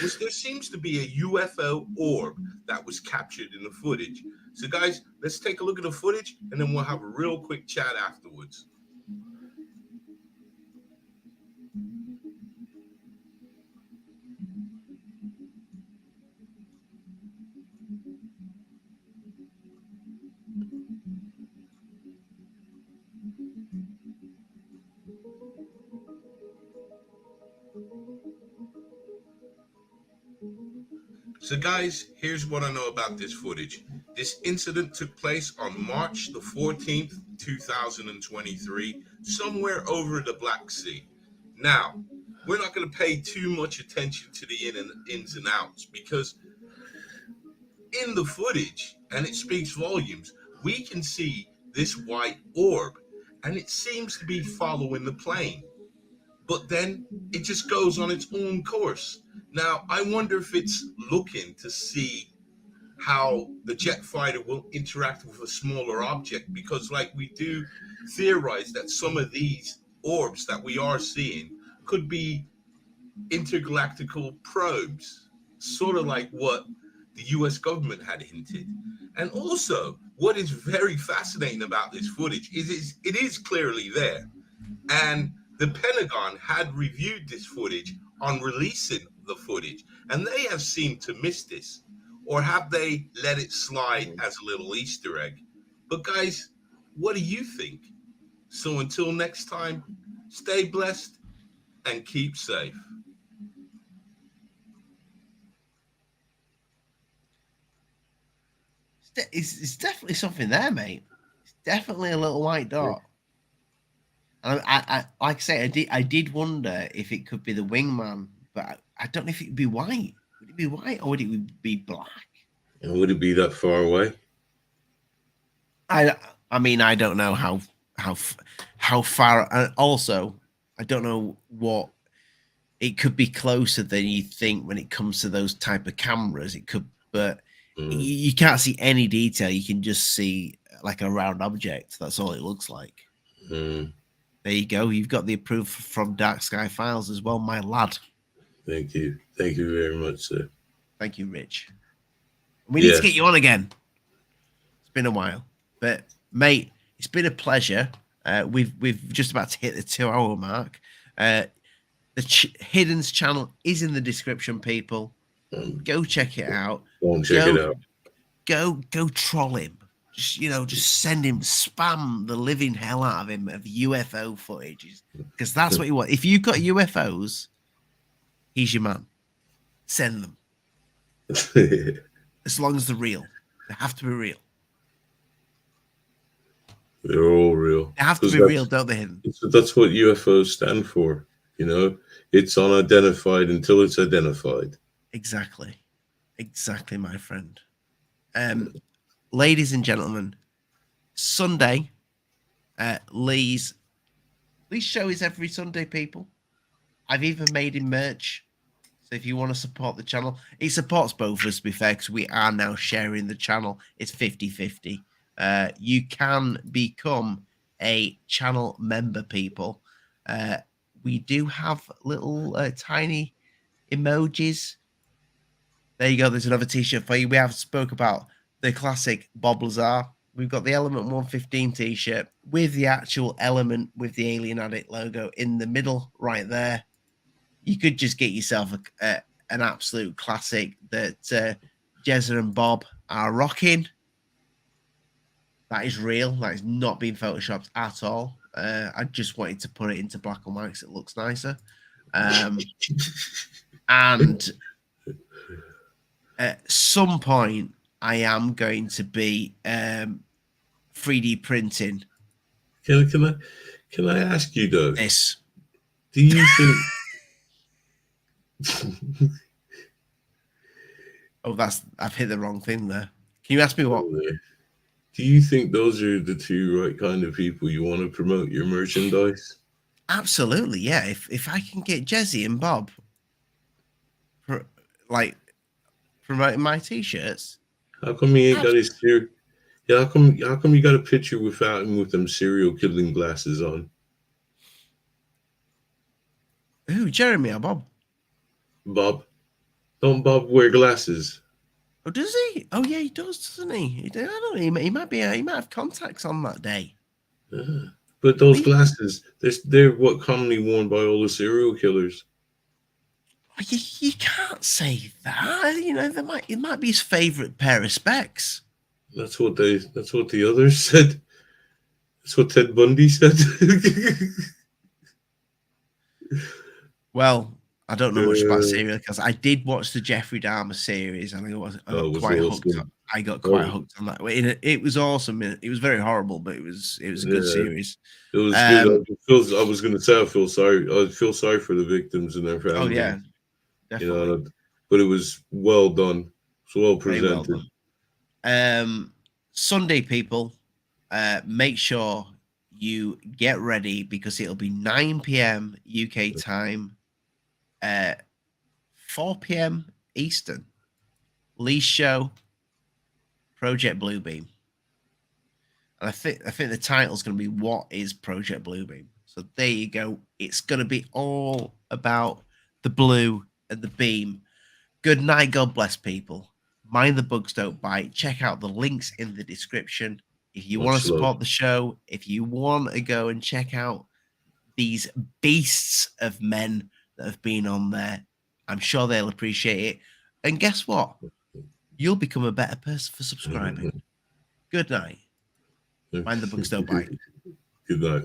was there seems to be a UFO orb that was captured in the footage. So, guys, let's take a look at the footage, and then we'll have a real quick chat afterwards. So, guys, here's what I know about this footage. This incident took place on March the 14th, 2023, somewhere over the Black Sea. Now, we're not going to pay too much attention to the ins and outs, because in the footage, and it speaks volumes, we can see this white orb, and it seems to be following the plane. But then it just goes on its own course. Now, I wonder if it's looking to see how the jet fighter will interact with a smaller object, because like we do theorize that some of these orbs that we are seeing could be intergalactical probes, sort of like what the US government had hinted. And also, what is very fascinating about this footage is it is clearly there. And the Pentagon had reviewed this footage on releasing the footage, and they have seemed to miss this. Or have they let it slide as a little Easter egg? But guys, what do you think? So until next time, stay blessed and keep safe. It's definitely something there, mate. It's definitely a little white dot. And I like I say, I did wonder if it could be the wingman, but I don't know if it would be white. Would it be white or would it be black? And would it be that far away? I mean, I don't know how far. And also, I don't know what. It could be closer than you think when it comes to those type of cameras. It could, but you can't see any detail. You can just see like a round object. That's all it looks like. There you go. You've got the approval from Dark Sky Files as well, my lad. Thank you. Thank you very much, sir. Thank you, Rich. We need to get you on again. It's been a while, but mate, it's been a pleasure. We've just about to hit the 2-hour mark. The Hidden's channel is in the description, people. Go check it out. Go and check it out. Go troll him. Just send him, spam the living hell out of him of UFO footage, because that's what you want. If you've got UFOs, he's your man. Send them. As long as they're real. They have to be real. They're all real. They have to be real, don't they? That's what UFOs stand for. It's unidentified until it's identified. Exactly, my friend. Ladies and gentlemen, Sunday, Lee's show is every Sunday, people. I've even made him merch. So if you want to support the channel, it supports both of us, to be fair, because we are now sharing the channel. It's 50-50. You can become a channel member, people. We do have little tiny emojis. There you go. There's another t-shirt for you. We have spoke about the classic Bob Lazar. We've got the Element 115 t-shirt with the actual element with the Alien Addict logo in the middle right there. You could just get yourself an absolute classic that Jezza and Bob are rocking. That is real. That is not being photoshopped at all. I just wanted to put it into black and white because it looks nicer. And at some point, I am going to be 3D printing. Can I ask you though? This. Do you think? I've hit the wrong thing there. Can you ask me what? Do you think those are the two right kind of people you want to promote your merchandise? Absolutely, yeah. If I can get Jezzy and Bob promoting my t-shirts. How come he ain't got his serial? Yeah, how come you got a picture without him with them serial killing glasses on? Who, Jeremy or Bob? Bob. Don't Bob wear glasses? Oh, does he? Oh, yeah, he does, doesn't he? I don't know. He might have contacts on that day. But those glasses, they're what commonly worn by all the serial killers. You can't say that. It might be his favorite pair of specs. That's what the others said. That's what Ted Bundy said. Well, I don't know much about serial killers. I did watch the Jeffrey Dahmer series, and I got quite hooked. I got quite hooked on that. It was awesome. It was very horrible, but it was a good series. It was good. I was going to say I feel sorry for the victims and their families. Oh yeah, definitely. You know, but it was well done. It's well Very presented. well done. Sunday, people, make sure you get ready because it'll be 9 p.m. UK time. 4 p.m. Eastern. Lee's show, Project Bluebeam. And I think the title's going to be What is Project Bluebeam? So there you go. It's going to be all about the blue and the beam. Good night. God bless, people. Mind the bugs don't bite. Check out the links in the description. If you want to support the show, if you want to go and check out these beasts of men that have been on there, I'm sure they'll appreciate it. And guess what? You'll become a better person for subscribing. Good night. Mind the bugs don't bite. Good night.